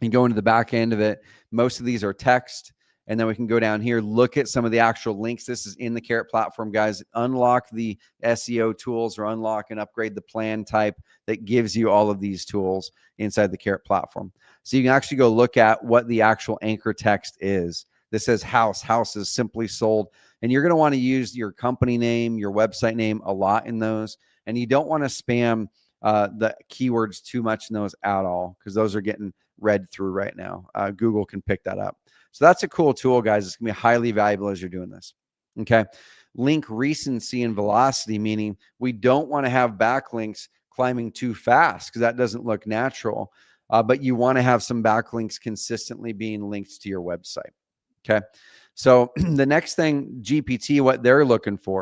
and go into the back end of it. Most of these are text. And then we can go down here, look at some of the actual links. This is in the Carrot platform, guys. Unlock the SEO tools or unlock and upgrade the plan type that gives you all of these tools inside the Carrot platform. So you can actually go look at what the actual anchor text is. This says house. House is simply sold. And you're going to want to use your company name, your website name a lot in those. And you don't want to spam the keywords too much in those at all, because those are getting read through right now. Google can pick that up. So that's a cool tool, guys. It's going to be highly valuable as you're doing this. Okay. Link recency and velocity, meaning we don't want to have backlinks climbing too fast because that doesn't look natural. But you want to have some backlinks consistently being linked to your website. Okay. So the next thing, GPT, what GPT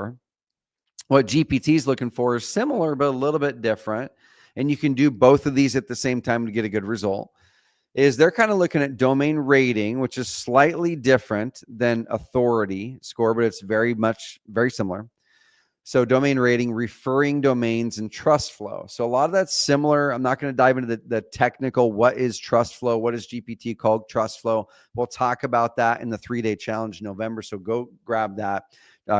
is looking for is similar, but a little bit different. And you can do both of these at the same time to get a good result. Is they're kind of looking at domain rating, which is slightly different than authority score, but it's very similar. So domain rating, referring domains, and trust flow. So a lot of that's similar. I'm not going to dive into the technical, what is trust flow? What is GPT called trust flow? We'll talk about that in the 3-day challenge in November. So go grab that.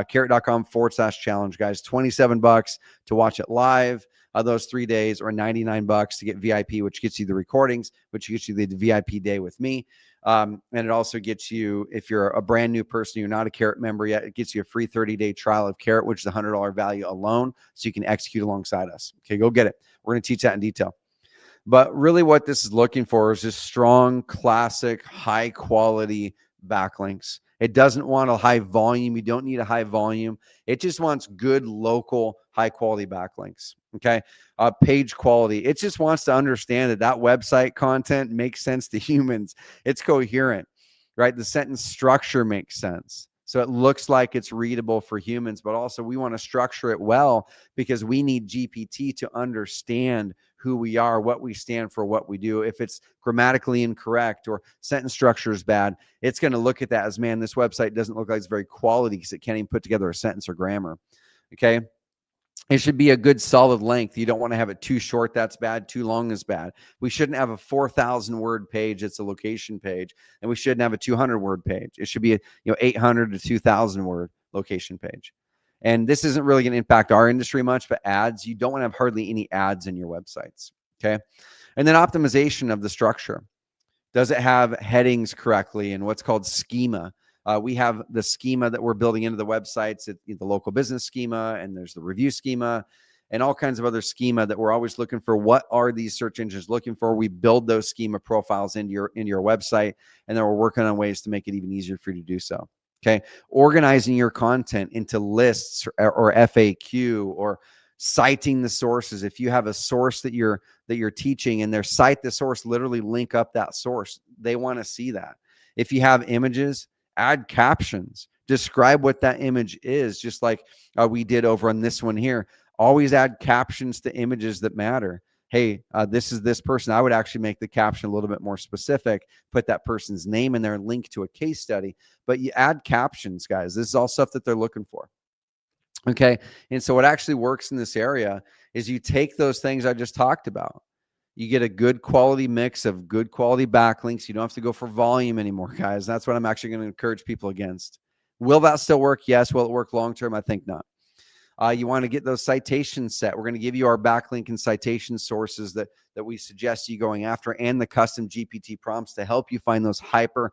Carrot.com/challenge, guys. $27 to watch it live. Those 3 days, or $99 to get VIP, which gets you the recordings, which gets you the VIP day with me. And it also gets you, if you're a brand new person, you're not a Carrot member yet, it gets you a free 30-day trial of Carrot, which is $100 value alone. So you can execute alongside us. Okay, go get it. We're going to teach that in detail. But really what this is looking for is just strong, classic, high quality backlinks. It doesn't want a high volume. You don't need a high volume. It just wants good, local, high quality backlinks. Okay. Page quality. It just wants to understand that website content makes sense to humans. It's coherent, right? The sentence structure makes sense. So it looks like it's readable for humans, but also we want to structure it well because we need GPT to understand who we are, what we stand for, what we do. If it's grammatically incorrect or sentence structure is bad, it's going to look at that as, man, this website doesn't look like it's very quality because it can't even put together a sentence or grammar. Okay. It should be a good solid length. You don't want to have it too short. That's bad. Too long is bad. We shouldn't have a 4,000 word page. It's a location page. And we shouldn't have a 200 word page. It should be a 800 to 2,000 word location page. And this isn't really going to impact our industry much, but ads, you don't want to have hardly any ads in your websites. Okay. And then optimization of the structure. Does it have headings correctly and what's called schema? We have the schema that we're building into the websites, the local business schema, and there's the review schema. and all kinds of other schema that we're always looking for. What are these search engines looking for? We build those schema profiles into your website, and then we're working on ways to make it even easier for you to do so. Okay. Organizing your content into lists or FAQ, or citing the sources. If you have a source that you're teaching and they're cite the source, literally link up that source. They want to see that. If you have images, add captions, describe what that image is, just like we did over on this one here. Always add captions to images that matter. Hey, this is this person. I would actually make the caption a little bit more specific, put that person's name in there, link to a case study, but you add captions, guys. This is all stuff that they're looking for. Okay. And so what actually works in this area is you take those things I just talked about. You get a good quality mix of good quality backlinks. You don't have to go for volume anymore, guys. That's what I'm actually going to encourage people against. Will that still work? Yes. Will it work long-term? I think not. You want to get those citations set. We're going to give you our backlink and citation sources that we suggest you going after, and the custom GPT prompts to help you find those hyper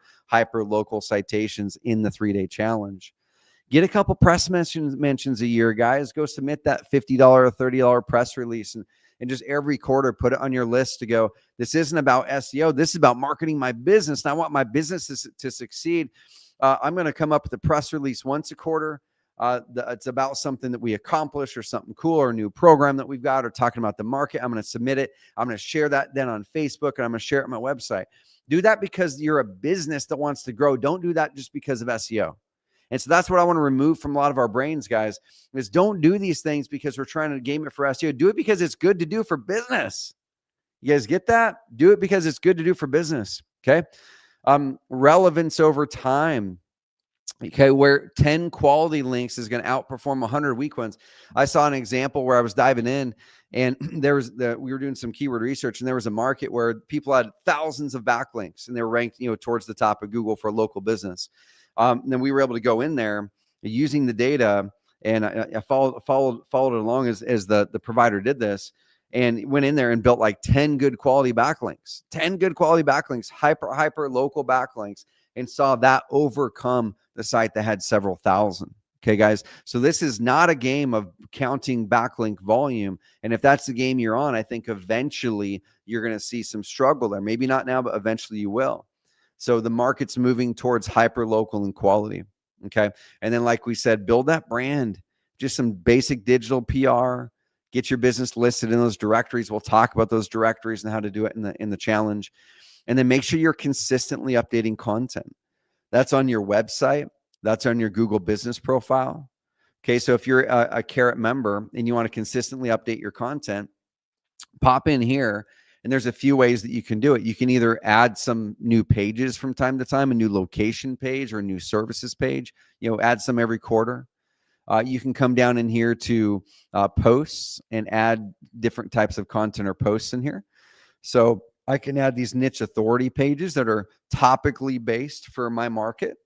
local citations in the 3-day challenge. Get a couple press mentions a year, guys. Go submit that $50 or $30 press release, and just every quarter put it on your list to go, this isn't about SEO. This is about marketing my business, and I want my business to succeed. I'm going to come up with a press release once a quarter. It's about something that we accomplish, or something cool, or a new program that we've got, or talking about the market. I'm going to submit it. I'm going to share that then on Facebook, and I'm going to share it on my website. Do that because you're a business that wants to grow. Don't do that just because of SEO. And so that's what I want to remove from a lot of our brains, guys, is don't do these things because we're trying to game it for SEO. Do it because it's good to do for business. You guys get that? Do it because it's good to do for business. Okay. Relevance over time. Okay, where 10 quality links is going to outperform 100 weak ones. I saw an example where I was diving in, and we were doing some keyword research, and there was a market where people had thousands of backlinks, and they were ranked, towards the top of Google for local business. And then we were able to go in there using the data, and I followed it along as the provider did this, and went in there and built like 10 good quality backlinks, hyper local backlinks, and saw that overcome the site that had several thousand. Okay, guys. So this is not a game of counting backlink volume. And if that's the game you're on, I think eventually you're going to see some struggle there. Maybe not now, but eventually you will. So the market's moving towards hyper local and quality. Okay. And then, like we said, build that brand, just some basic digital PR, get your business listed in those directories. We'll talk about those directories and how to do it in the challenge. And then make sure you're consistently updating content. That's on your website. That's on your Google business profile. Okay, so if you're a Carrot member and you want to consistently update your content, pop in here, and there's a few ways that you can do it. You can either add some new pages from time to time, a new location page or a new services page, add some every quarter. You can come down in here to posts and add different types of content or posts in here. So I can add these niche authority pages that are topically based for my market.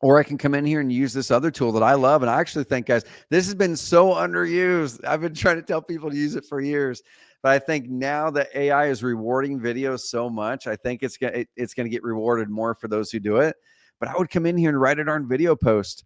Or I can come in here and use this other tool that I love. And I actually think, guys, this has been so underused. I've been trying to tell people to use it for years. But I think now that AI is rewarding videos so much, I think it's going to get rewarded more for those who do it. But I would come in here and write a darn video post.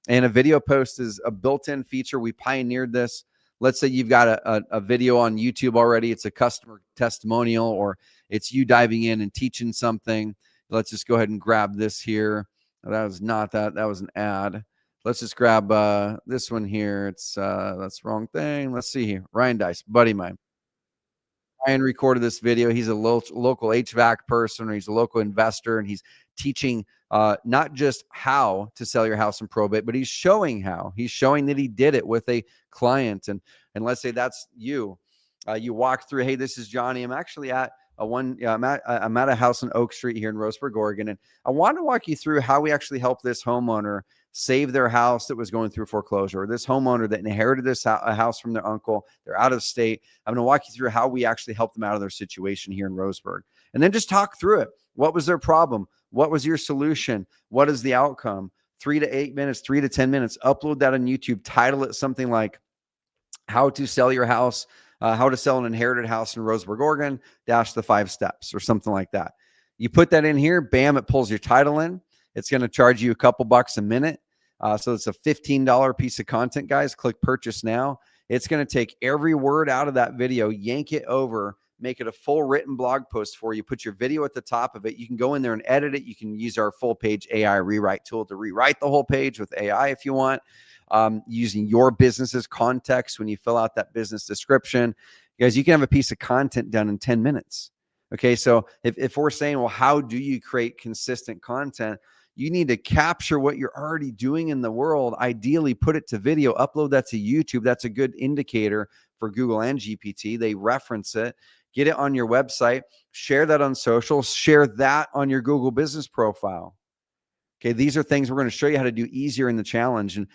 And a video post is a built-in feature. We pioneered this. Let's say you've got a video on YouTube already. It's a customer testimonial, or it's you diving in and teaching something. Let's just go ahead and grab this here. That was not that. That was an ad. Let's just grab this one here. It's that's the wrong thing. Let's see here. Ryan Dice, buddy of mine. Ryan recorded this video. He's a local HVAC person, or he's a local investor, and he's teaching not just how to sell your house in probate, but he's showing how. He's showing that he did it with a client. And let's say that's you. You walk through, hey, this is Johnny. I'm actually at I'm at a house on Oak Street here in Roseburg, Oregon. And I want to walk you through how we actually help this homeowner save their house that was going through foreclosure, or this homeowner that inherited a house from their uncle. They're out of state. I'm going to walk you through how we actually help them out of their situation here in Roseburg. And then just talk through it. What was their problem? What was your solution? What is the outcome? 3 to 8 minutes, 3 to 10 minutes. Upload that on YouTube. Title it something like how to sell your house, how to sell an inherited house in Roseburg, Oregon, - the 5 steps, or something like that. You put that in here, bam, it pulls your title in. It's going to charge you a couple bucks a minute. So it's a $15 piece of content, guys. Click purchase now. It's going to take every word out of that video, yank it over, make it a full written blog post for you, put your video at the top of it. You can go in there and edit it. You can use our full page AI rewrite tool to rewrite the whole page with AI if you want, using your business's context when you fill out that business description. Guys, you can have a piece of content done in 10 minutes. Okay, so if we're saying, well, how do you create consistent content? You need to capture what you're already doing in the world. Ideally, put it to video, upload that to YouTube. That's a good indicator for Google and GPT. They reference it, get it on your website, share that on social, share that on your Google business profile. Okay, these are things we're going to show you how to do easier in the challenge. And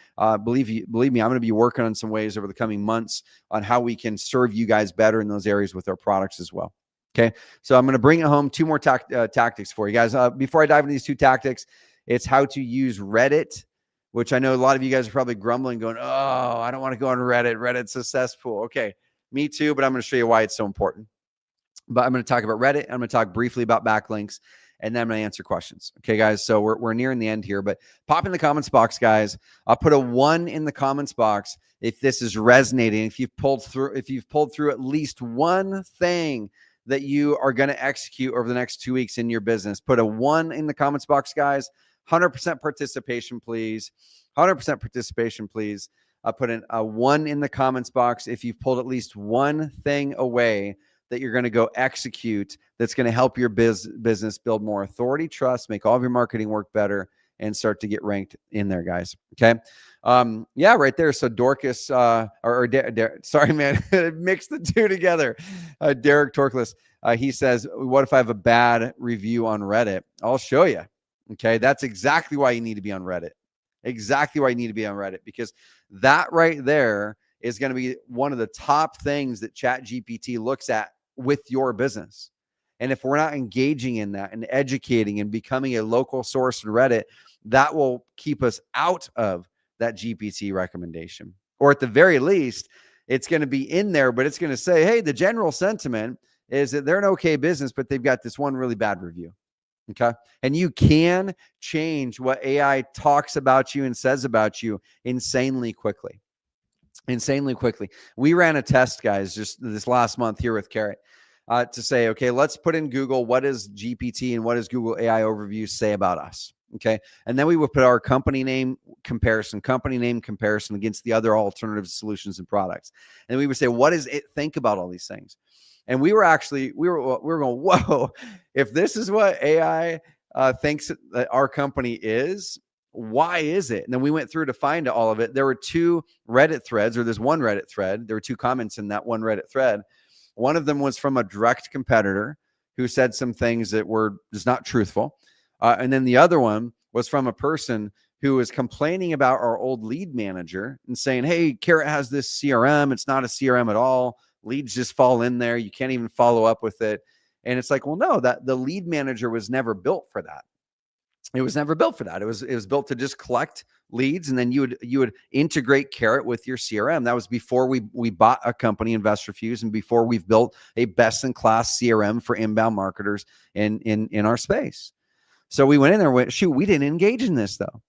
believe me, I'm going to be working on some ways over the coming months on how we can serve you guys better in those areas with our products as well. Okay, so I'm going to bring it home. Two more tactics for you guys. Before I dive into these two tactics, it's how to use Reddit, which I know a lot of you guys are probably grumbling, going, oh, I don't want to go on Reddit. Reddit's a cesspool. Okay, me too, but I'm going to show you why it's so important. But I'm going to talk about Reddit. I'm going to talk briefly about backlinks, and then I'm going to answer questions. Okay, guys, so we're nearing the end here, but pop in the comments box, guys. I'll put a 1 in the comments box if this is resonating. If you've pulled through at least one thing that you are going to execute over the next 2 weeks in your business, put a 1 in the comments box, guys. 100% participation, please. 100% participation, please. I'll put in a 1 in the comments box if you've pulled at least one thing away that you're going to go execute that's going to help your business build more authority, trust, make all of your marketing work better, and start to get ranked in there, guys. Okay. Yeah, right there. So Dorcas, sorry, man, mix the two together. Derek Torkless, he says, what if I have a bad review on Reddit? I'll show you. Okay. That's exactly why you need to be on Reddit. Exactly why you need to be on Reddit, because that right there is going to be one of the top things that ChatGPT looks at with your business. And if we're not engaging in that and educating and becoming a local source in Reddit, that will keep us out of that GPT recommendation. Or at the very least, it's going to be in there, but it's going to say, hey, the general sentiment is that they're an okay business, but they've got this one really bad review. Okay. And you can change what AI talks about you and says about you insanely quickly. Insanely quickly. We ran a test, guys, just this last month here with Carrot to say, okay, let's put in Google, what does GPT and what does Google AI overview say about us? Okay. And then we would put our company name comparison against the other alternative solutions and products. And we would say, what does it think about all these things? And we were going, whoa, if this is what AI thinks that our company is, why is it? And then we went through to find all of it. There were 2 Reddit threads, or there's one Reddit thread. There were 2 comments in that one Reddit thread. One of them was from a direct competitor who said some things that were just not truthful. And then the other one was from a person who was complaining about our old lead manager and saying, hey, Carrot has this CRM. It's not a CRM at all. Leads just fall in there. You can't even follow up with it. And it's like, well, no, that the lead manager was never built for that. It was never built for that. It was built to just collect leads, and then you would integrate Carrot with your CRM. That was before we bought a company, InvestorFuse, and before we've built a best-in-class CRM for inbound marketers in our space. So we went in there and went, shoot, we didn't engage in this though.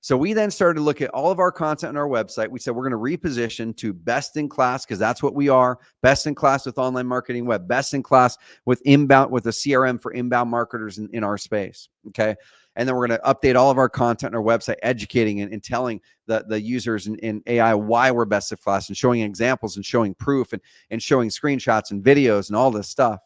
So we then started to look at all of our content on our website. We said, we're going to reposition to best in class, because that's what we are. Best in class with online marketing web, best in class with inbound, with a CRM for inbound marketers in our space. Okay. And then we're going to update all of our content on our website, educating and telling the users in AI why we're best in class, and showing examples and showing proof and showing screenshots and videos and all this stuff.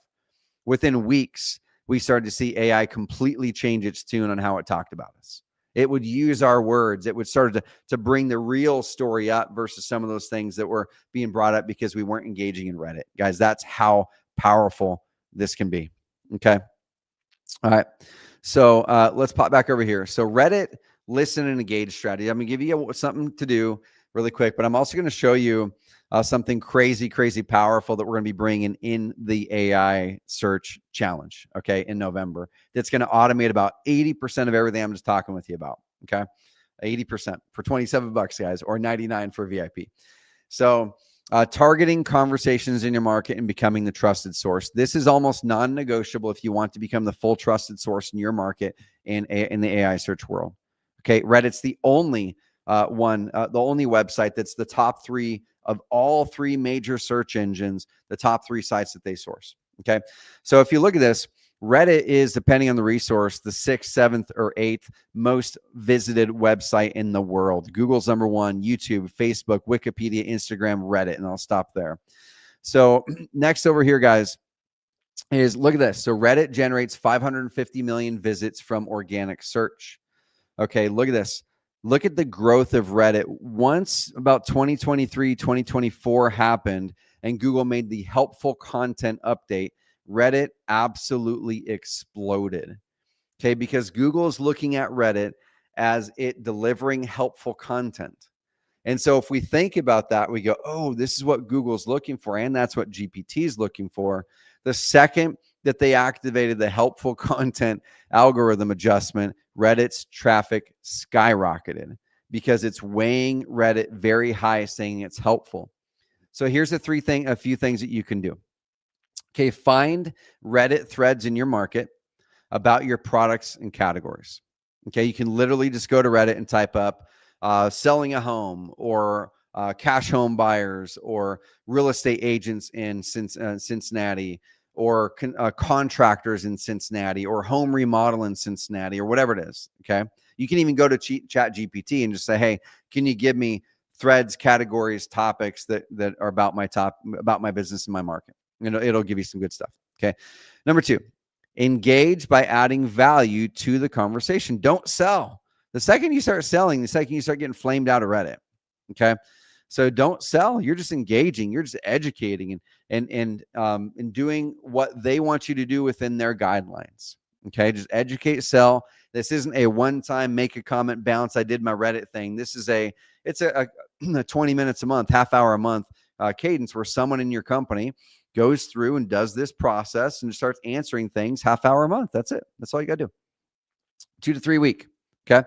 Within weeks, we started to see AI completely change its tune on how it talked about us. It would use our words. It would start to bring the real story up versus some of those things that were being brought up because we weren't engaging in Reddit. Guys, that's how powerful this can be. Okay. All right. So let's pop back over here. So Reddit, listen and engage strategy. I'm going to give you something to do really quick, but I'm also going to show you something crazy powerful that we're going to be bringing in the AI search challenge, okay, in November. That's going to automate about 80% of everything I'm just talking with you about, okay? 80% for $27, guys, or $99 for VIP. So targeting conversations in your market and becoming the trusted source. This is almost non-negotiable if you want to become the full trusted source in your market in the AI search world. Okay, Reddit's the only the only website that's the top 3 of all three major search engines, the top three sites that they source. Okay. So if you look at this, Reddit is, depending on the resource, the 6th, 7th, or 8th most visited website in the world. Google's number one, YouTube, Facebook, Wikipedia, Instagram, Reddit, and I'll stop there. So next over here, guys, is look at this. So Reddit generates 550 million visits from organic search. Okay, look at this. Look at the growth of Reddit. Once about 2023, 2024 happened and Google made the helpful content update, Reddit absolutely exploded. Okay, because Google is looking at Reddit as it delivering helpful content. And so if we think about that, we go, oh, this is what Google's looking for, and that's what GPT is looking for. The second that they activated the helpful content algorithm adjustment, Reddit's traffic skyrocketed because it's weighing Reddit very high, saying it's helpful. So here's a few things that you can do. Okay, find Reddit threads in your market about your products and categories. Okay, you can literally just go to Reddit and type up selling a home, or cash home buyers, or real estate agents in Cincinnati, or contractors in Cincinnati, or home remodel in Cincinnati, or whatever it is. Okay, you can even go to ChatGPT and just say, hey, can you give me threads, categories, topics that are about my business and my market? It'll give you some good stuff. Okay, number 2, engage by adding value to the conversation. Don't sell. The second you start selling, the second you start getting flamed out of Reddit. Okay, so don't sell. You're just engaging. You're just educating and doing what they want you to do within their guidelines. Okay, just educate, sell. This isn't a one-time make a comment, bounce. I did my Reddit thing. This is a 20 minutes a month, half hour a month cadence where someone in your company goes through and does this process and starts answering things half hour a month. That's it. That's all you got to do. 2 to 3 week. Okay.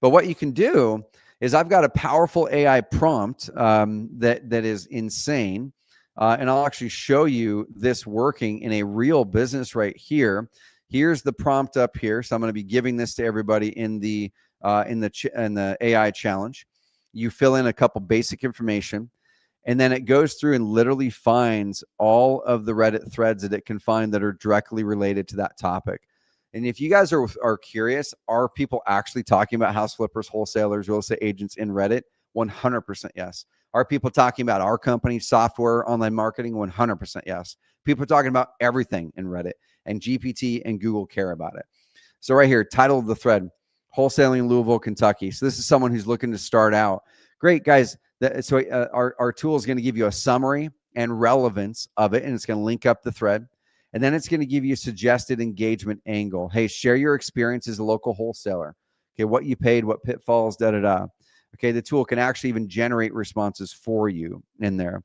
But what you can do is I've got a powerful AI prompt that is insane. And I'll actually show you this working in a real business right here. Here's the prompt up here. So I'm going to be giving this to everybody in the AI challenge. You fill in a couple basic information, and then it goes through and literally finds all of the Reddit threads that it can find that are directly related to that topic. And if you guys are curious, are people actually talking about house flippers, wholesalers, real estate agents in Reddit? 100% yes. Are people talking about our company, software, online marketing? 100% yes. People are talking about everything in Reddit, and GPT and Google care about it. So right here, title of the thread, wholesaling in Louisville, Kentucky. So this is someone who's looking to start out. Great, guys. So our tool is going to give you a summary and relevance of it, and it's going to link up the thread. And then it's going to give you a suggested engagement angle. Hey, share your experience as a local wholesaler. Okay, what you paid, what pitfalls, da-da-da. Okay, the tool can actually even generate responses for you in there.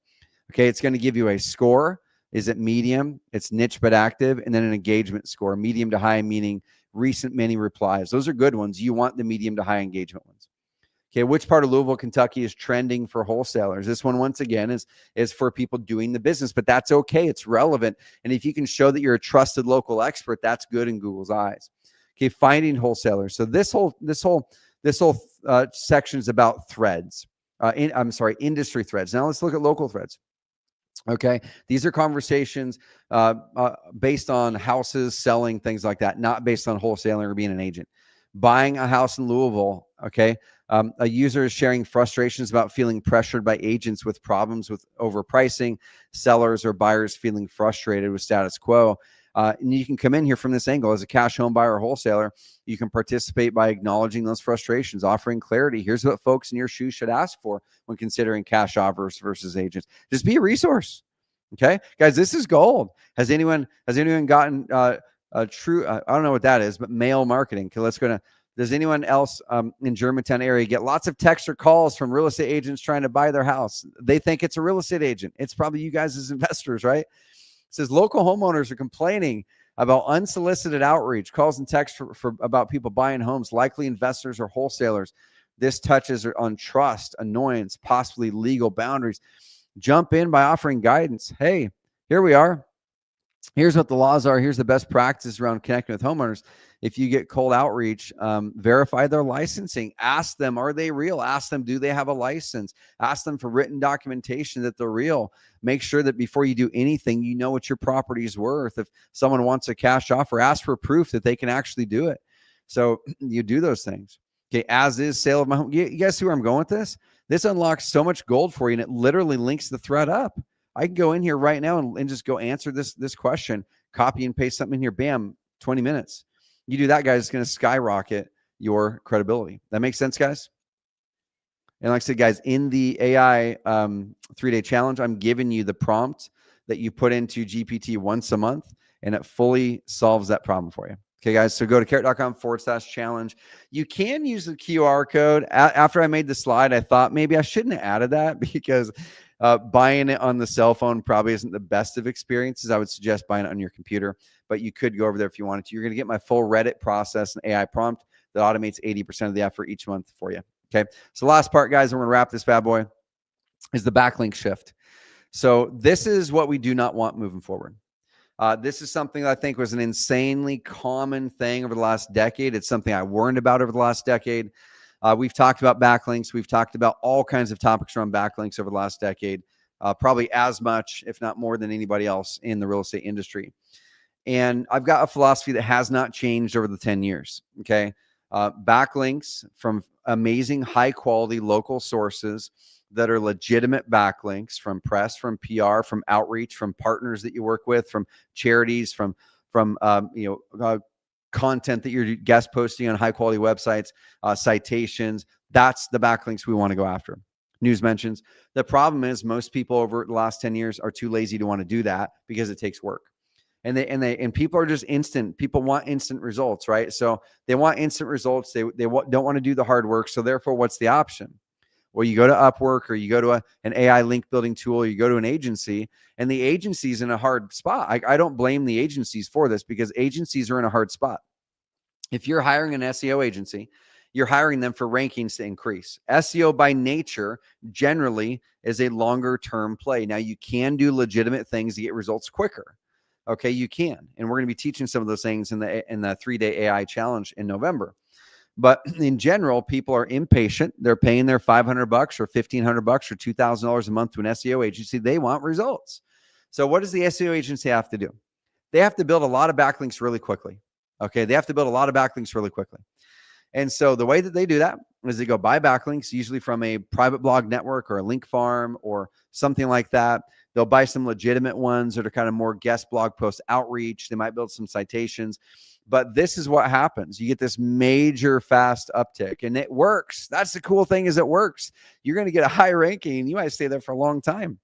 Okay, it's going to give you a score. Is it medium? It's niche but active. And then an engagement score, medium to high, meaning recent many replies. Those are good ones. You want the medium to high engagement ones. Okay, which part of Louisville, Kentucky is trending for wholesalers? This one, once again, is for people doing the business, but that's okay. It's relevant. And if you can show that you're a trusted local expert, that's good in Google's eyes. Okay, finding wholesalers. So this whole section is about threads. Industry threads. Now let's look at local threads. Okay, these are conversations based on houses, selling, things like that, not based on wholesaling or being an agent. Buying a house in Louisville, okay? A user is sharing frustrations about feeling pressured by agents with problems with overpricing, sellers or buyers feeling frustrated with status quo. And you can come in here from this angle as a cash home buyer or wholesaler. You can participate by acknowledging those frustrations, offering clarity. Here's what folks in your shoes should ask for when considering cash offers versus agents. Just be a resource. Okay, guys, this is gold. Has anyone gotten a true, I don't know what that is, but mail marketing? Okay, let's go to, does anyone else in Germantown area get lots of texts or calls from real estate agents trying to buy their house? They think it's a real estate agent. It's probably you guys as investors, right? It says local homeowners are complaining about unsolicited outreach, calls and texts for about people buying homes, likely investors or wholesalers. This touches on trust, annoyance, possibly legal boundaries. Jump in by offering guidance. Hey, here we are. here's what the laws are. Here's the best practice around connecting with homeowners. If you get cold outreach, verify their licensing. Ask them, are they real? Ask them, do they have a license? Ask them for written documentation that they're real. Make sure that before you do anything, you know what your property is worth. If someone wants a cash offer, ask for proof that they can actually do it. So you do those things. Okay, as is sale of my home. You guys see where I'm going with this? This unlocks so much gold for you, and it literally links the thread up. I can go in here right now and just go answer this question, copy and paste something in here, bam, 20 minutes. You do that, guys, it's going to skyrocket your credibility. That makes sense, guys? And like I said, guys, in the AI 3-day challenge, I'm giving you the prompt that you put into GPT once a month, and it fully solves that problem for you. Okay, guys, so go to carrot.com/challenge. You can use the QR code. After I made the slide, I thought maybe I shouldn't have added that because buying it on the cell phone probably isn't the best of experiences. I would suggest buying it on your computer, but you could go over there if you wanted to. You're going to get my full Reddit process and AI prompt that automates 80% of the effort each month for you. Okay, so last part, guys, and we're going to wrap this bad boy, is the backlink shift. So this is what we do not want moving forward. This is something that I think was an insanely common thing over the last decade. It's something I warned about over the last decade. We've talked about backlinks. We've talked about all kinds of topics around backlinks over the last decade, probably as much, if not more than anybody else in the real estate industry. And I've got a philosophy that has not changed over the 10 years, okay? Backlinks from amazing, high-quality local sources that are legitimate backlinks from press, from PR, from outreach, from partners that you work with, from charities, from content that you're guest posting on high quality websites, citations. That's the backlinks we want to go after. News mentions. The problem is most people over the last 10 years are too lazy to want to do that because it takes work. And people are just instant. People want instant results, right? So they want instant results. They don't want to do the hard work. So therefore, what's the option? Well, you go to Upwork, or you go to an AI link building tool, or you go to an agency, and the agency's in a hard spot. I don't blame the agencies for this because agencies are in a hard spot. If you're hiring an SEO agency, you're hiring them for rankings to increase. SEO by nature generally is a longer term play. Now, you can do legitimate things to get results quicker. Okay, you can. And we're going to be teaching some of those things in the 3-day AI challenge in November. But in general, people are impatient. They're paying their $500 or $1,500 or $2,000 a month to an SEO agency. They want results. So what does the SEO agency have to do? They have to build a lot of backlinks really quickly. Okay, they have to build a lot of backlinks really quickly. And so the way that they do that is they go buy backlinks, usually from a private blog network or a link farm or something like that. They'll buy some legitimate ones that are kind of more guest blog post outreach. They might build some citations. But this is what happens. You get this major fast uptick, and it works. That's the cool thing, is it works. You're going to get a high ranking, and you might stay there for a long time.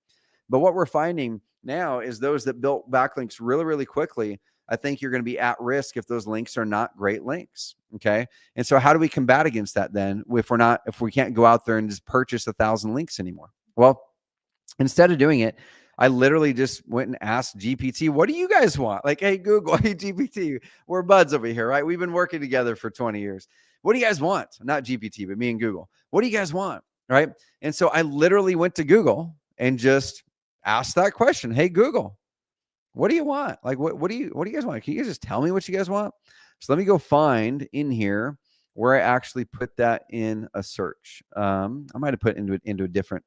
But what we're finding now is those that built backlinks really, really quickly, I think you're going to be at risk if those links are not great links. Okay. And so how do we combat against that then if we can't go out there and just purchase 1,000 links anymore? Well, instead of doing it, I literally just went and asked GPT, what do you guys want? Like, hey, Google, hey, GPT, we're buds over here, right? We've been working together for 20 years. What do you guys want? Not GPT, but me and Google. What do you guys want? Right. And so I literally went to Google and just asked that question. Hey, Google, what do you want? Like, what do you guys want? Can you guys just tell me what you guys want? So let me go find in here where I actually put that in a search. I might have put into a different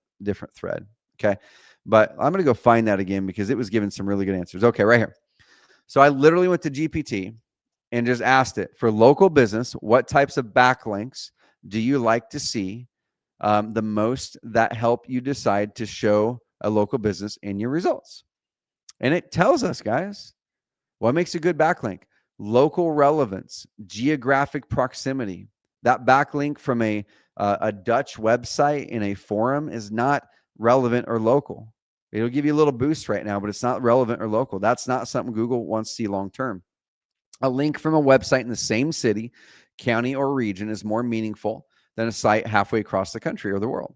thread. Okay. But I'm going to go find that again because it was giving some really good answers. Okay, right here. So I literally went to GPT and just asked it for local business, what types of backlinks do you like to see the most that help you decide to show a local business in your results? And it tells us, guys, what makes a good backlink? Local relevance, geographic proximity. That backlink from a Dutch website in a forum is not relevant or local. It'll give you a little boost right now, but it's not relevant or local. That's not something Google wants to see long term. A link from a website in the same city, county, or region is more meaningful than a site halfway across the country or the world.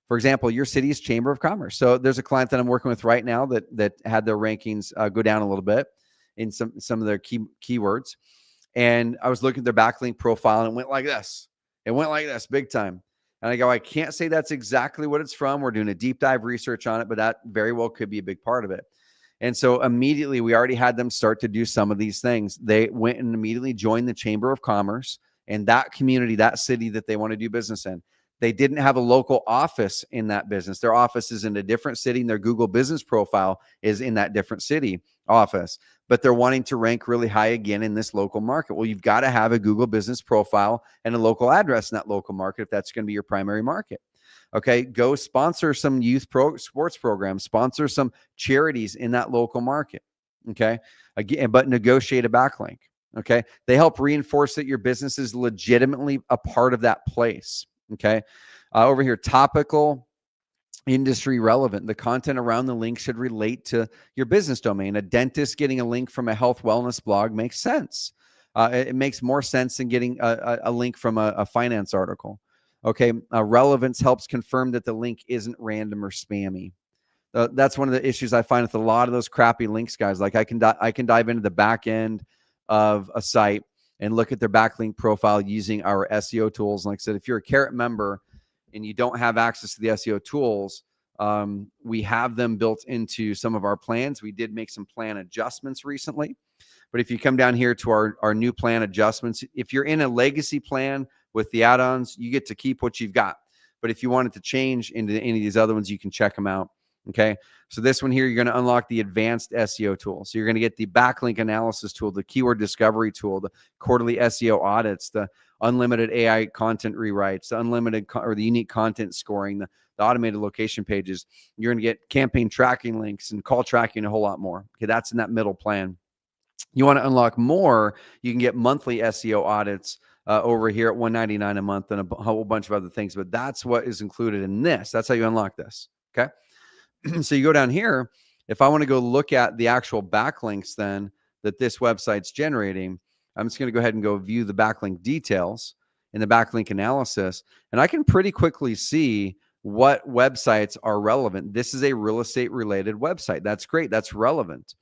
For example, your city's Chamber of Commerce. So there's a client that I'm working with right now that had their rankings go down a little bit in some of their keywords. And I was looking at their backlink profile, and it went like this. It went like this, big time. And I go, I can't say that's exactly what it's from. We're doing a deep dive research on it, but that very well could be a big part of it. And so immediately we already had them start to do some of these things. They went and immediately joined the Chamber of Commerce and that community, that city that they want to do business in. They didn't have a local office in that business. Their office is in a different city, and their Google business profile is in that different city office. But they're wanting to rank really high again in this local market. Well, you've got to have a Google business profile and a local address in that local market if that's going to be your primary market. Okay, go sponsor some sports programs, sponsor some charities in that local market. Okay, again, but negotiate a backlink. Okay, they help reinforce that your business is legitimately a part of that place. Okay, over here, topical, industry relevant. The content around the link should relate to your business domain. A dentist getting a link from a health wellness blog makes sense. It makes more sense than getting a link from a finance article. Okay, relevance helps confirm that the link isn't random or spammy. That's one of the issues I find with a lot of those crappy links, guys. Like I can dive into the back end of a site and look at their backlink profile using our SEO tools. Like I said, if you're a Carrot member and you don't have access to the SEO tools, we have them built into some of our plans. We did make some plan adjustments recently. But if you come down here to our new plan adjustments, if you're in a legacy plan with the add-ons, you get to keep what you've got. But if you want it to change into any of these other ones, you can check them out. Okay. So this one here, you're going to unlock the advanced SEO tool. So you're going to get the backlink analysis tool, the keyword discovery tool, the quarterly SEO audits, the unlimited AI content rewrites, the unlimited or the unique content scoring, the automated location pages. You're going to get campaign tracking links and call tracking, a whole lot more. Okay. That's in that middle plan. You want to unlock more, you can get monthly SEO audits over here at $199 a month and a whole bunch of other things. But that's what is included in this. That's how you unlock this. Okay. So you go down here. If I want to go look at the actual backlinks then that this website's generating, I'm just going to go ahead and go view the backlink details in the backlink analysis. And I can pretty quickly see what websites are relevant. This is a real estate related website. That's great. That's relevant.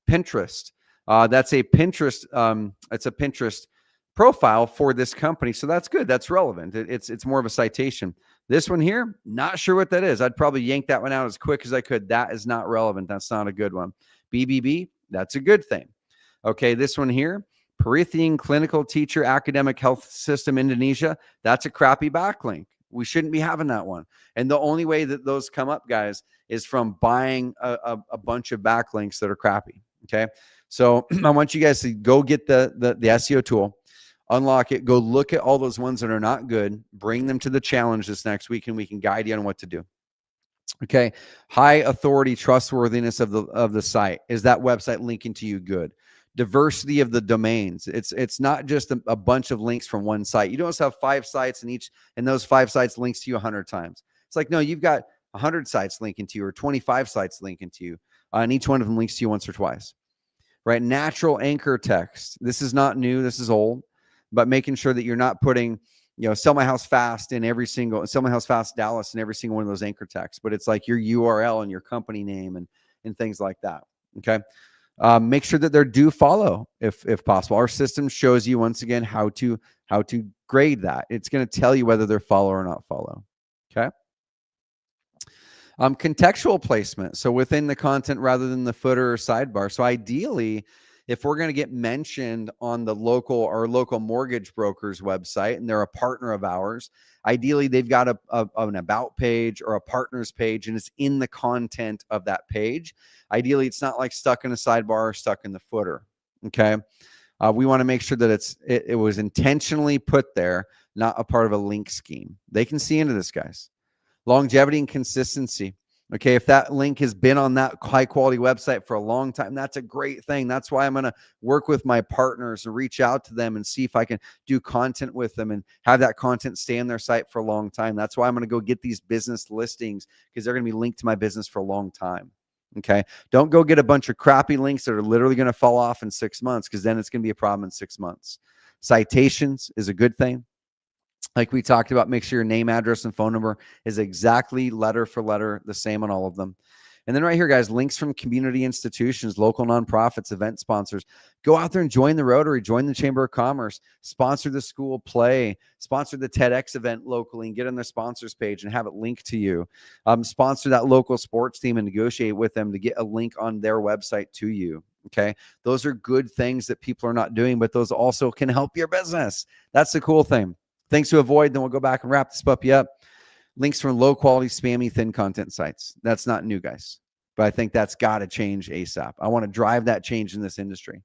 Pinterest. That's a Pinterest. It's a Pinterest profile for this company. So that's good. That's relevant. It's more of a citation. This one here, not sure what that is. I'd probably yank that one out as quick as I could. That is not relevant. That's not a good one. BBB, that's a good thing. Okay, this one here, Perithian Clinical Teacher Academic Health System Indonesia, that's a crappy backlink. We shouldn't be having that one. And the only way that those come up, guys, is from buying a bunch of backlinks that are crappy. Okay, so I want you guys to go get the SEO tool, unlock it, go look at all those ones that are not good, bring them to the challenge this next week, and we can guide you on what to do. Okay, high authority, trustworthiness of the site. Is that website linking to you good? Diversity of the domains. It's not just a bunch of links from one site. You don't just have 5 sites and those 5 sites links to you 100 times. It's like, no, you've got 100 sites linking to you or 25 sites linking to you, and each one of them links to you once or twice. Right? Natural anchor text. This is not new. This is old. But making sure that you're not putting, sell my house fast in every single, sell my house fast Dallas in every single one of those anchor texts, but it's like your URL and your company name and things like that. Okay. Make sure that they're do follow if possible. Our system shows you once again how to grade that. It's going to tell you whether they're follow or not follow. Okay. Contextual placement. So within the content rather than the footer or sidebar. So ideally, if we're going to get mentioned on the local mortgage broker's website and they're a partner of ours, ideally they've got an about page or a partners page and it's in the content of that page. Ideally, it's not like stuck in a sidebar or stuck in the footer. Okay. We want to make sure that it was intentionally put there, not a part of a link scheme. They can see into this, guys. Longevity and consistency. Okay, if that link has been on that high quality website for a long time, that's a great thing. That's why I'm going to work with my partners and reach out to them and see if I can do content with them and have that content stay on their site for a long time. That's why I'm going to go get these business listings because they're going to be linked to my business for a long time. Okay, don't go get a bunch of crappy links that are literally going to fall off in 6 months because then it's going to be a problem in 6 months. Citations is a good thing. Like we talked about, make sure your name, address, and phone number is exactly letter for letter the same on all of them. And then right here, guys, links from community institutions, local nonprofits, event sponsors. Go out there and join the Rotary, join the Chamber of Commerce, sponsor the school play, sponsor the TEDx event locally and get on their sponsors page and have it linked to you. Sponsor that local sports team and negotiate with them to get a link on their website to you. Okay. Those are good things that people are not doing, but those also can help your business. That's the cool thing. Things to avoid. Then we'll go back and wrap this puppy up. Links from low quality, spammy, thin content sites. That's not new, guys, but I think that's got to change ASAP. I want to drive that change in this industry.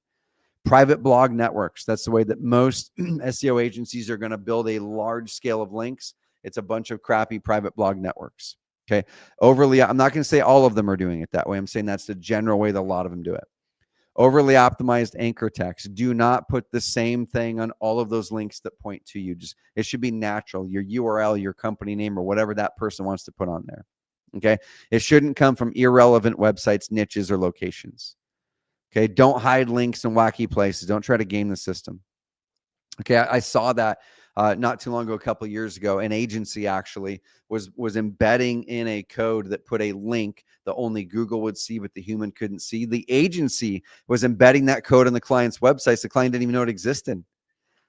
Private blog networks. That's the way that most SEO agencies are going to build a large scale of links. It's a bunch of crappy private blog networks. Okay. Overly, I'm not going to say all of them are doing it that way. I'm saying that's the general way that a lot of them do it. Overly optimized anchor text. Do not put the same thing on all of those links that point to you. Just, it should be natural. Your URL, your company name, or whatever that person wants to put on there. Okay. It shouldn't come from irrelevant websites, niches, or locations. Okay. Don't hide links in wacky places. Don't try to game the system. Okay. I saw that not too long ago, a couple of years ago. An agency actually was embedding in a code that put a link that only Google would see, but the human couldn't see. The agency was embedding that code on the client's website. So the client didn't even know it existed.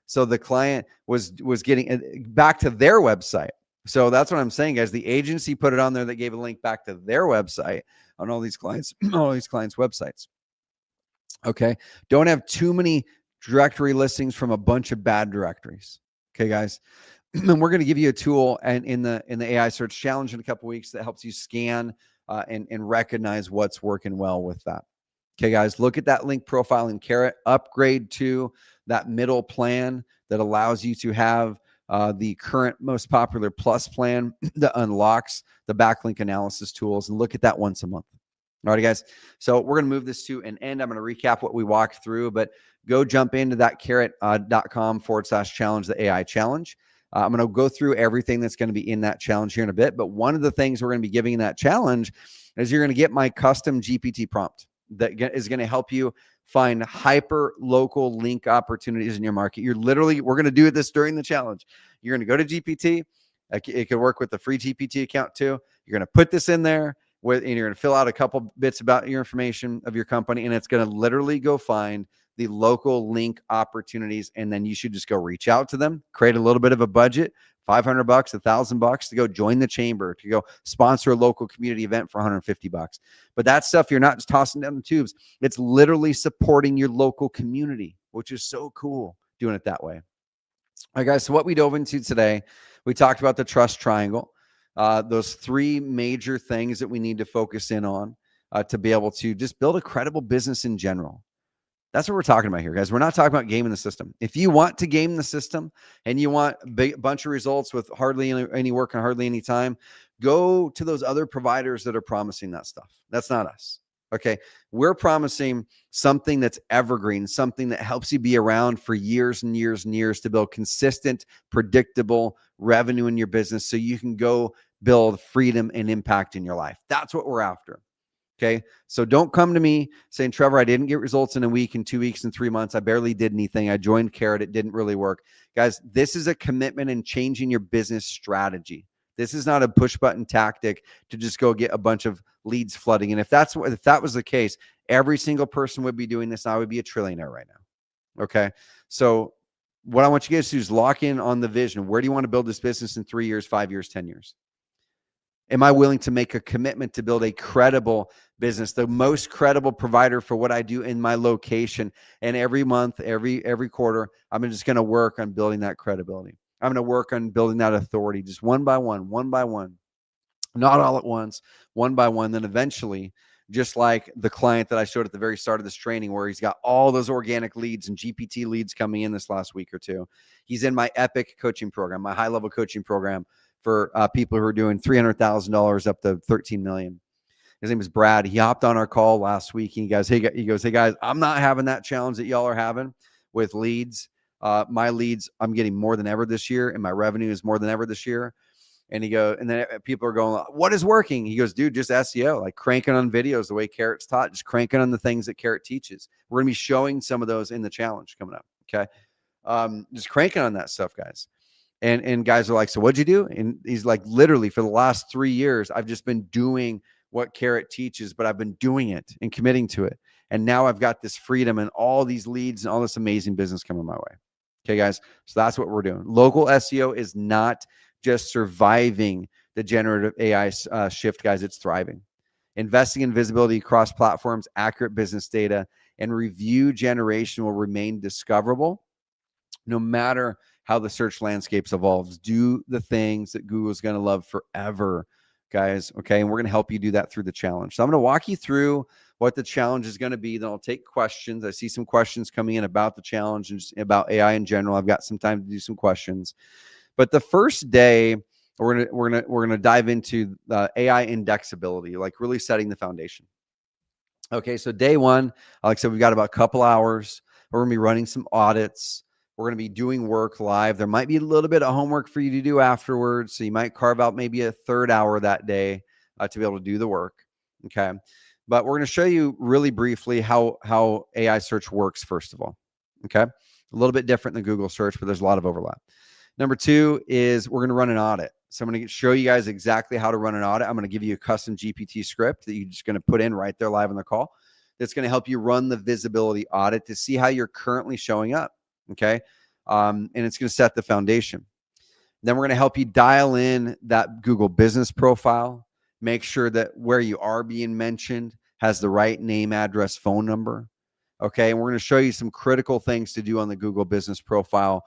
So the client was getting back to their website. So that's what I'm saying, guys. The agency put it on there that gave a link back to their website on all these clients' websites. Okay. Don't have too many directory listings from a bunch of bad directories. Okay, guys. And we're going to give you a tool and in the AI search challenge in a couple of weeks that helps you scan and recognize what's working well with that. Okay, guys, look at that link profile in Carrot. Upgrade to that middle plan that allows you to have the current most popular plus plan that unlocks the backlink analysis tools, and look at that once a month. All right, guys. So we're going to move this to an end. I'm going to recap what we walked through, but go jump into that carrot.com/challenge, the AI challenge. I'm going to go through everything that's going to be in that challenge here in a bit. But one of the things we're going to be giving in that challenge is you're going to get my custom GPT prompt that is going to help you find hyper local link opportunities in your market. We're going to do this during the challenge. You're going to go to GPT. It could work with the free GPT account too. You're going to put this in there and you're going to fill out a couple bits about your information of your company, and it's going to literally go find the local link opportunities. And then you should just go reach out to them, create a little bit of a budget, $500, $1,000 to go join the chamber, to go sponsor a local community event for $150. But that stuff, you're not just tossing down the tubes. It's literally supporting your local community, which is so cool doing it that way. All right, guys. So what we dove into today, we talked about the trust triangle. Those three major things that we need to focus in on to be able to just build a credible business in general. That's what we're talking about here, guys. We're not talking about gaming the system. If you want to game the system and you want a bunch of results with hardly any work and hardly any time, go to those other providers that are promising that stuff. That's not us. Okay. We're promising something that's evergreen, something that helps you be around for years and years and years to build consistent, predictable revenue in your business so you can go build freedom and impact in your life. That's what we're after. Okay. So don't come to me saying, Trevor, I didn't get results in a week, in 2 weeks, in 3 months. I barely did anything. I joined Carrot. It didn't really work. Guys, this is a commitment in changing your business strategy. This is not a push button tactic to just go get a bunch of leads flooding. And if that was the case, every single person would be doing this. I would be a trillionaire right now. Okay. So what I want you guys to do is lock in on the vision. Where do you want to build this business in 3 years, 5 years, 10 years? Am I willing to make a commitment to build a credible business, the most credible provider for what I do in my location? And every month, every quarter, I'm just going to work on building that credibility. I'm going to work on building that authority, just one by one, not all at once, one by one. Then eventually, just like the client that I showed at the very start of this training, where he's got all those organic leads and GPT leads coming in this last week or two. He's in my epic coaching program, my high level coaching program for people who are doing $300,000 up to 13 million. His name is Brad. He hopped on our call last week. And he goes, hey guys, I'm not having that challenge that y'all are having with leads. My leads, I'm getting more than ever this year, and my revenue is more than ever this year. And and then people are going, what is working? He goes, dude, just SEO, like cranking on videos the way Carrot's taught, just cranking on the things that Carrot teaches. We're going to be showing some of those in the challenge coming up. Okay. Just cranking on that stuff, guys. And guys are like, so what'd you do? And he's like, literally for the last 3 years, I've just been doing what Carrot teaches, but I've been doing it and committing to it. And now I've got this freedom and all these leads and all this amazing business coming my way. Okay, guys. So that's what we're doing. Local SEO is not just surviving the generative AI shift, guys. It's thriving. Investing in visibility across platforms, accurate business data, and review generation will remain discoverable no matter how the search landscapes evolves. Do the things that Google's going to love forever, guys. Okay. And we're going to help you do that through the challenge. So I'm going to walk you through what the challenge is going to be. Then I'll take questions. I see some questions coming in about the challenge and just about AI in general. I've got some time to do some questions. But the first day, we're gonna dive into AI indexability, like really setting the foundation. Okay, so day one, like I said, we've got about a couple hours. We're gonna be running some audits. We're gonna be doing work live. There might be a little bit of homework for you to do afterwards, so you might carve out maybe a third hour that day to be able to do the work. Okay, but we're gonna show you really briefly how AI search works. First of all, okay, a little bit different than Google search, but there's a lot of overlap. Number two is we're going to run an audit. So I'm going to show you guys exactly how to run an audit. I'm going to give you a custom GPT script that you're just going to put in right there live on the call. That's going to help you run the visibility audit to see how you're currently showing up. Okay. And it's going to set the foundation. Then we're going to help you dial in that Google business profile, make sure that where you are being mentioned has the right name, address, phone number. Okay. And we're going to show you some critical things to do on the Google business profile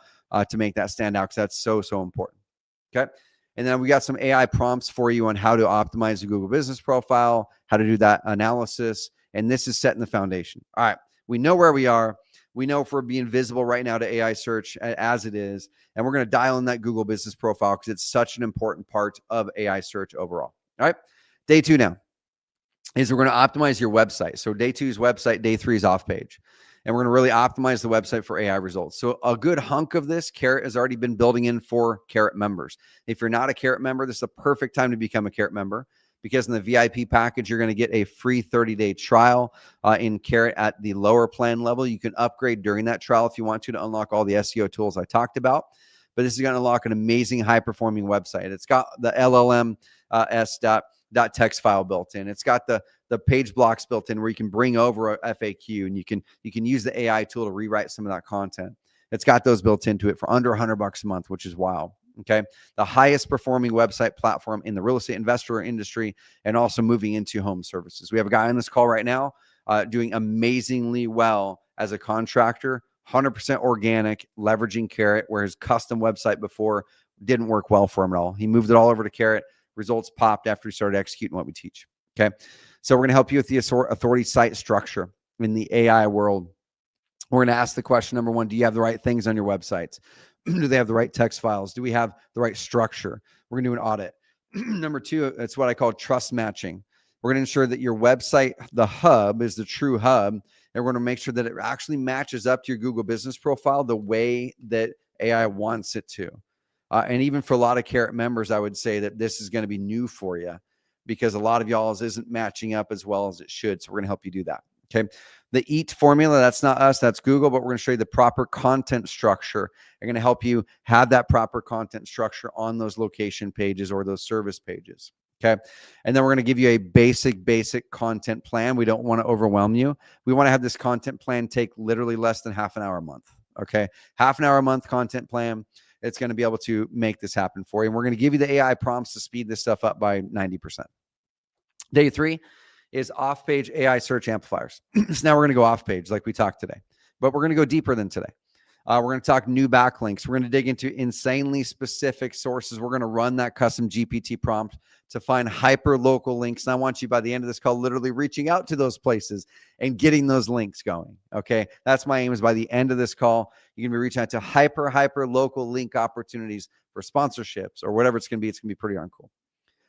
to make that stand out, because that's so important. Okay. And then we got some AI prompts for you on how to optimize the Google business profile, how to do that analysis. And this is setting the foundation. All right. We know where we are. We know if we're being visible right now to AI search as it is. And we're going to dial in that Google business profile because it's such an important part of AI search overall. All right. Day two now is we're going to optimize your website. So day two is website, day three is off page. And we're going to really optimize the website for AI results. So a good hunk of this, Carrot has already been building in for Carrot members. If you're not a Carrot member, this is a perfect time to become a Carrot member, because in the VIP package, you're going to get a free 30-day trial in Carrot at the lower plan level. You can upgrade during that trial if you want to unlock all the SEO tools I talked about. But this is going to unlock an amazing high-performing website. It's got the LLM.text file built in. It's got the page blocks built in where you can bring over a FAQ, and you can use the AI tool to rewrite some of that content. It's got those built into it for under $100 a month, which is wow. Okay. The highest performing website platform in the real estate investor industry, and also moving into home services. We have a guy on this call right now doing amazingly well as a contractor, 100% organic, leveraging Carrot, where his custom website before didn't work well for him at all. He moved it all over to Carrot. Results popped after he started executing what we teach. Okay. So we're going to help you with the authority site structure in the AI world. We're going to ask the question, number one, do you have the right things on your websites? Do they have the right text files? Do we have the right structure? We're going to do an audit. Number two, it's what I call trust matching. We're going to ensure that your website, the hub, is the true hub. And we're going to make sure that it actually matches up to your Google business profile the way that AI wants it to. And even for a lot of Carrot members, I would say that this is going to be new for you, because a lot of y'all's isn't matching up as well as it should. So we're going to help you do that. Okay. The EAT formula, that's not us, that's Google, but we're going to show you the proper content structure. We're going to help you have that proper content structure on those location pages or those service pages. Okay. And then we're going to give you a basic content plan. We don't want to overwhelm you. We want to have this content plan take literally less than half an hour a month. Okay. Half an hour a month content plan. It's going to be able to make this happen for you. And we're going to give you the AI prompts to speed this stuff up by 90%. Day three is off-page AI search amplifiers. So now we're going to go off-page like we talked today, but we're going to go deeper than today. We're going to talk new backlinks. We're going to dig into insanely specific sources. We're going to run that custom GPT prompt to find hyper-local links. And I want you, by the end of this call, literally reaching out to those places and getting those links going. Okay. That's my aim, is by the end of this call, you're going to be reaching out to hyper-local link opportunities for sponsorships or whatever it's going to be. It's going to be pretty darn cool.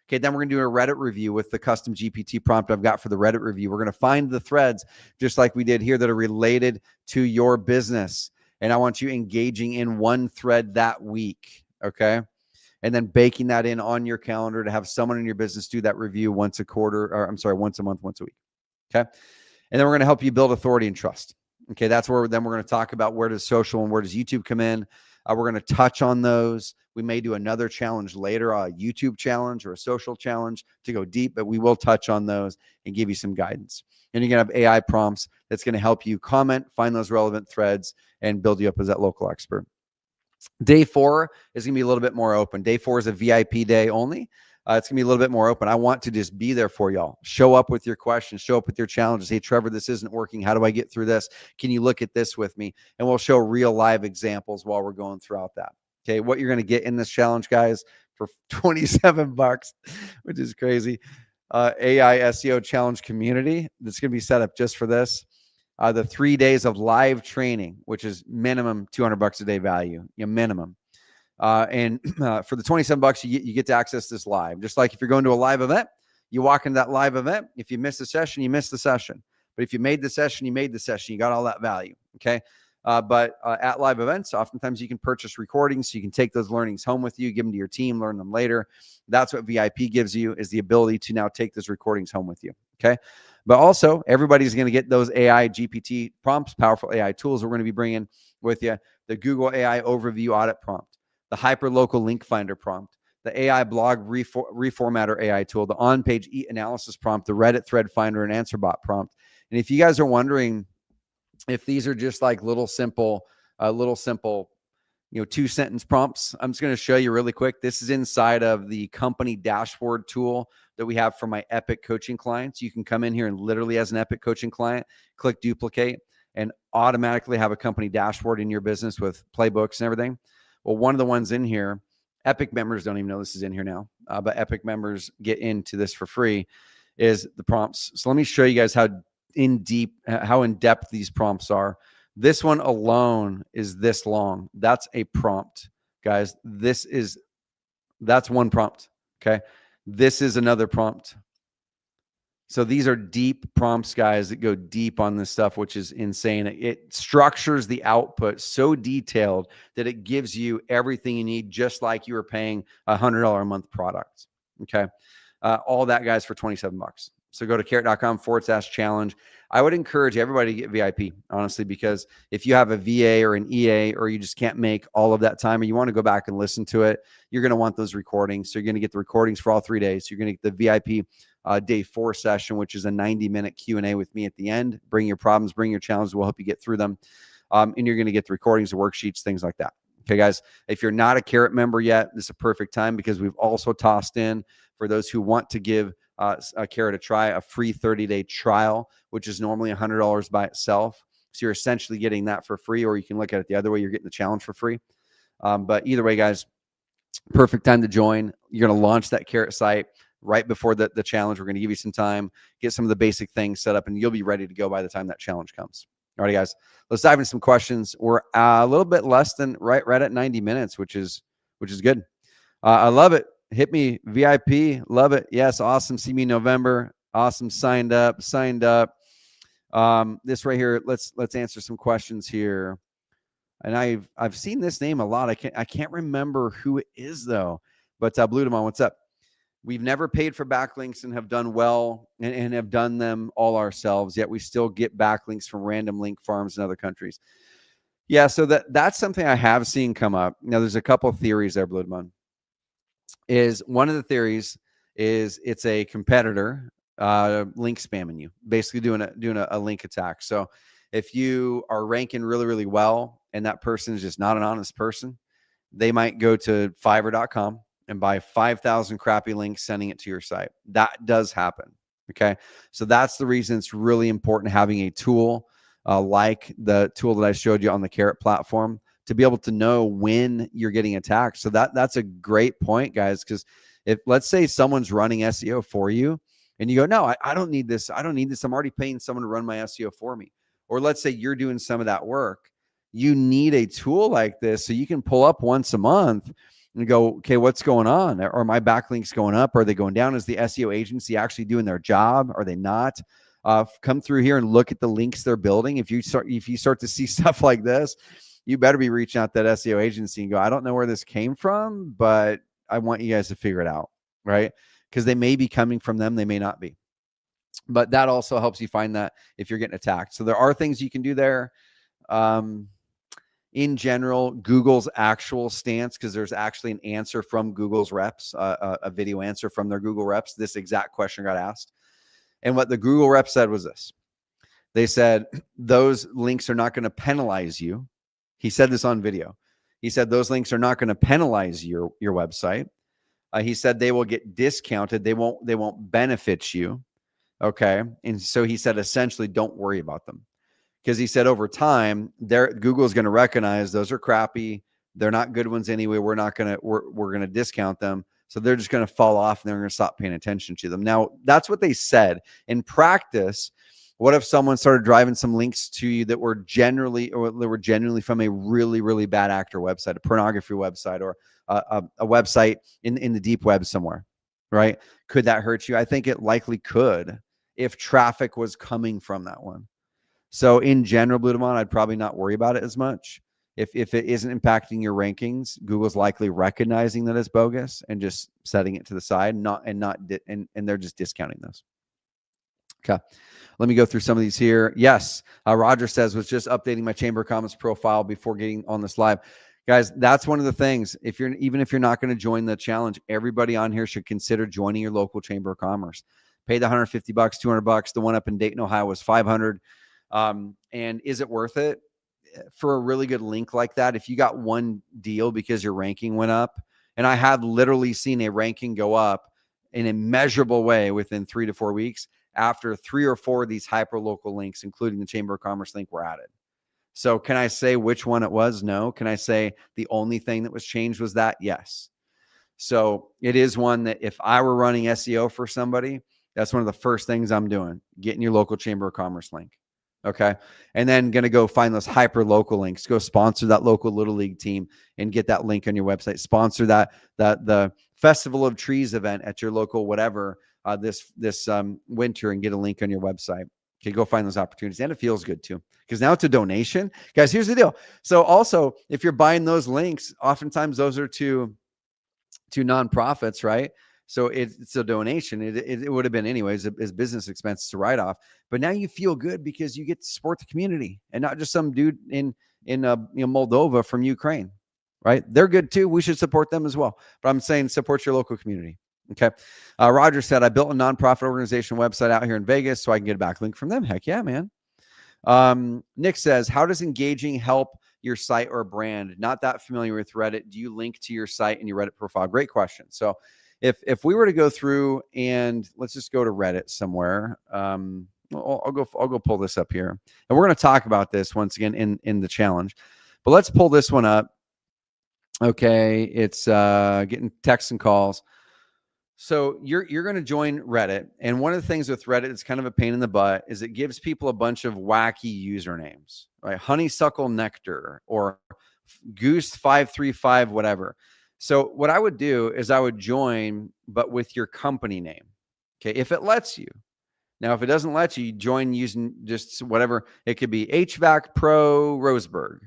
Okay, then we're going to do a Reddit review with the custom GPT prompt I've got for the Reddit review. We're going to find the threads, just like we did here, that are related to your business. And I want you engaging in one thread that week, okay? And then baking that in on your calendar to have someone in your business do that review once a month, once a week, okay? And then we're going to help you build authority and trust. Okay, that's where then we're going to talk about where does social and where does YouTube come in. We're going to touch on those. We may do another challenge later, a YouTube challenge or a social challenge to go deep, but we will touch on those and give you some guidance. And you're going to have AI prompts that's going to help you comment, find those relevant threads, and build you up as that local expert. Day 4 is going to be a little bit more open. Day 4 is a VIP day only. It's going to be a little bit more open. I want to just be there for y'all. Show up with your questions. Show up with your challenges. Hey, Trevor, this isn't working. How do I get through this? Can you look at this with me? And we'll show real live examples while we're going throughout that. Okay, what you're going to get in this challenge, guys, for 27 bucks, which is crazy. AI SEO challenge community that's going to be set up just for this. The 3 days of live training, which is minimum 200 bucks a day value, minimum. And for the 27 bucks, you get to access this live. Just like if you're going to a live event, you walk into that live event. If you miss the session, you miss the session. But if you made the session, you made the session. You got all that value. Okay. But at live events, oftentimes you can purchase recordings. So you can take those learnings home with you, give them to your team, learn them later. That's what VIP gives you, is the ability to now take those recordings home with you. Okay. But also, everybody's going to get those AI GPT prompts, powerful AI tools we're going to be bringing with you. The Google AI overview audit prompt, the hyperlocal link finder prompt, the AI blog reformatter AI tool, the on-page analysis prompt, the Reddit thread finder and answer bot prompt. And if you guys are wondering if these are just like little simple, 2-sentence prompts, I'm just going to show you really quick. This is inside of the company dashboard tool that we have for my Epic coaching clients. You can come in here and literally, as an Epic coaching client, click duplicate and automatically have a company dashboard in your business with playbooks and everything. Well, one of the ones in here, Epic members don't even know this is in here now, but Epic members get into this for free, is the prompts. So let me show you guys how in depth these prompts are. This one alone is this long. That's a prompt, guys. That's one prompt. Okay. This is another prompt. So these are deep prompts, guys, that go deep on this stuff, which is insane. It structures the output so detailed that it gives you everything you need, just like you were paying $100 a month product. Okay. All that, guys, for 27 bucks. So go to carrot.com/challenge. I would encourage everybody to get VIP, honestly, because if you have a VA or an EA, or you just can't make all of that time, or you want to go back and listen to it, you're going to want those recordings. So you're going to get the recordings for all 3 days. You're going to get the VIP day 4 session, which is a 90-minute Q&A with me at the end. Bring your problems, bring your challenges. We'll help you get through them. And you're going to get the recordings, the worksheets, things like that. Okay, guys, if you're not a Carrot member yet, this is a perfect time, because we've also tossed in, for those who want to give a Carrot a try, a free 30-day trial, which is normally $100 by itself. So you're essentially getting that for free, or you can look at it the other way. You're getting the challenge for free. But either way, guys, perfect time to join. You're going to launch that Carrot site right before the challenge. We're going to give you some time, get some of the basic things set up, and you'll be ready to go by the time that challenge comes. All right, guys, let's dive into some questions. We're a little bit less than right at 90 minutes, which is good. I love it. Hit me, VIP. Love it. Yes, awesome. See me in November. Awesome. Signed up. This right here. Let's answer some questions here. And I've seen this name a lot. I can't remember who it is though. But Blue Demon, what's up? We've never paid for backlinks and have done well and have done them all ourselves, yet we still get backlinks from random link farms in other countries. Yeah, so that's something I have seen come up. Now, there's a couple of theories there, Blue Demon. Is one of the theories is it's a competitor link spamming you, basically doing a link attack. So if you are ranking really, really well and that person is just not an honest person, they might go to Fiverr.com and buy 5,000 crappy links, sending it to your site. That does happen. Okay. So that's the reason it's really important having a tool like the tool that I showed you on the Carrot platform, to be able to know when you're getting attacked. So that's a great point, guys, because if, let's say, someone's running SEO for you and you go, no, I don't need this. I don't need this. I'm already paying someone to run my SEO for me. Or let's say you're doing some of that work. You need a tool like this so you can pull up once a month and go, okay, what's going on? Are my backlinks going up? Are they going down? Is the SEO agency actually doing their job? Are they not? Come through here and look at the links they're building. If you start to see stuff like this, you better be reaching out to that SEO agency and go, I don't know where this came from, but I want you guys to figure it out, right? Because they may be coming from them, they may not be. But that also helps you find that if you're getting attacked. So there are things you can do there. in general, Google's actual stance, because there's actually an answer from Google's reps, a video answer from their Google reps. This exact question got asked. And what the Google rep said was this. They said, those links are not going to penalize you. He said this on video. He said, those links are not going to penalize your website. He said they will get discounted. They won't benefit you. Okay. And so he said, essentially, don't worry about them. Because he said over time, Google's going to recognize those are crappy. They're not good ones anyway. We're going to discount them. So they're just going to fall off and they're going to stop paying attention to them. Now, that's what they said. In practice, what if someone started driving some links to you that were genuinely from a really, really bad actor website, a pornography website, or a website in the deep web somewhere, right? Could that hurt you? I think it likely could if traffic was coming from that one. So in general, Blue Demon, I'd probably not worry about it as much. If it isn't impacting your rankings, Google's likely recognizing that it's bogus and just setting it to the side, and they're just discounting those. Okay, let me go through some of these here. Yes, Roger says, was just updating my Chamber of Commerce profile before getting on this live. Guys, that's one of the things. Even if you're not going to join the challenge, everybody on here should consider joining your local Chamber of Commerce. Pay the $150, $200. The one up in Dayton, Ohio was $500. And is it worth it for a really good link like that? If you got one deal because your ranking went up, and I have literally seen a ranking go up in a measurable way within 3 to 4 weeks after 3 or 4 of these hyper local links, including the Chamber of Commerce link, were added. So can I say which one it was? No. Can I say the only thing that was changed was that? Yes. So it is one that if I were running SEO for somebody, that's one of the first things I'm doing, getting your local Chamber of Commerce link. Okay. And then going to go find those hyper local links, go sponsor that local Little League team and get that link on your website, sponsor the Festival of Trees event at your local, whatever, this winter, and get a link on your website. Okay. Go find those opportunities. And it feels good too, because now it's a donation. Guys, here's the deal. So also, if you're buying those links, oftentimes those are to nonprofits, right? So it's a donation. It would have been anyways as business expenses to write off. But now you feel good because you get to support the community and not just some dude in Moldova from Ukraine, right? They're good too. We should support them as well. But I'm saying support your local community. Okay. Roger said, I built a nonprofit organization website out here in Vegas so I can get a backlink from them. Heck yeah, man. Nick says, how does engaging help your site or brand? Not that familiar with Reddit. Do you link to your site and your Reddit profile? Great question. So if we were to go through, and let's just go to Reddit somewhere. I'll go pull this up here, and we're going to talk about this once again in the challenge. But let's pull this one up. Okay, it's getting texts and calls. So you're going to join Reddit, and one of the things with Reddit that's kind of a pain in the butt is it gives people a bunch of wacky usernames, right? Honeysuckle Nectar or Goose535, whatever. So what I would do is I would join, but with your company name. Okay, if it lets you. Now, if it doesn't let you, join using just whatever. It could be HVAC Pro Roseburg,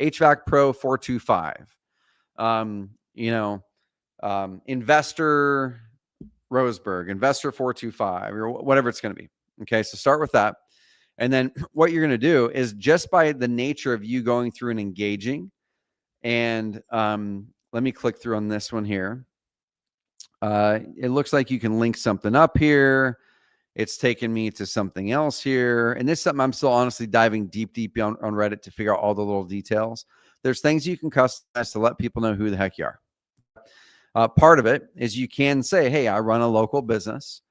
HVAC Pro 425, Investor Roseburg, Investor 425, or whatever it's going to be. Okay, so start with that. And then what you're going to do is, just by the nature of you going through and engaging, and let me click through on this one here. It looks like you can link something up here. It's taken me to something else here. And this is something I'm still honestly diving deep on Reddit to figure out all the little details. There's things you can customize to let people know who the heck you are. Part of it is you can say, hey, I run a local business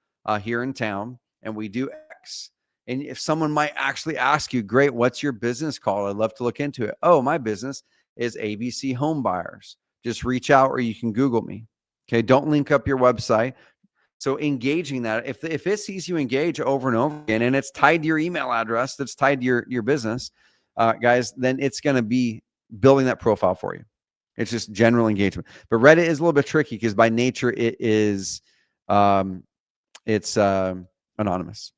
here in town, and we do X. And if someone might actually ask you, great, what's your business called? I'd love to look into it. Oh, my business is ABC Home Buyers. Just reach out, or you can Google me. Okay, don't link up your website. So engaging that, if it sees you engage over and over again, and it's tied to your email address, that's tied to your business, guys, then it's going to be building that profile for you. It's just general engagement. But Reddit is a little bit tricky because by nature it is, it's anonymous.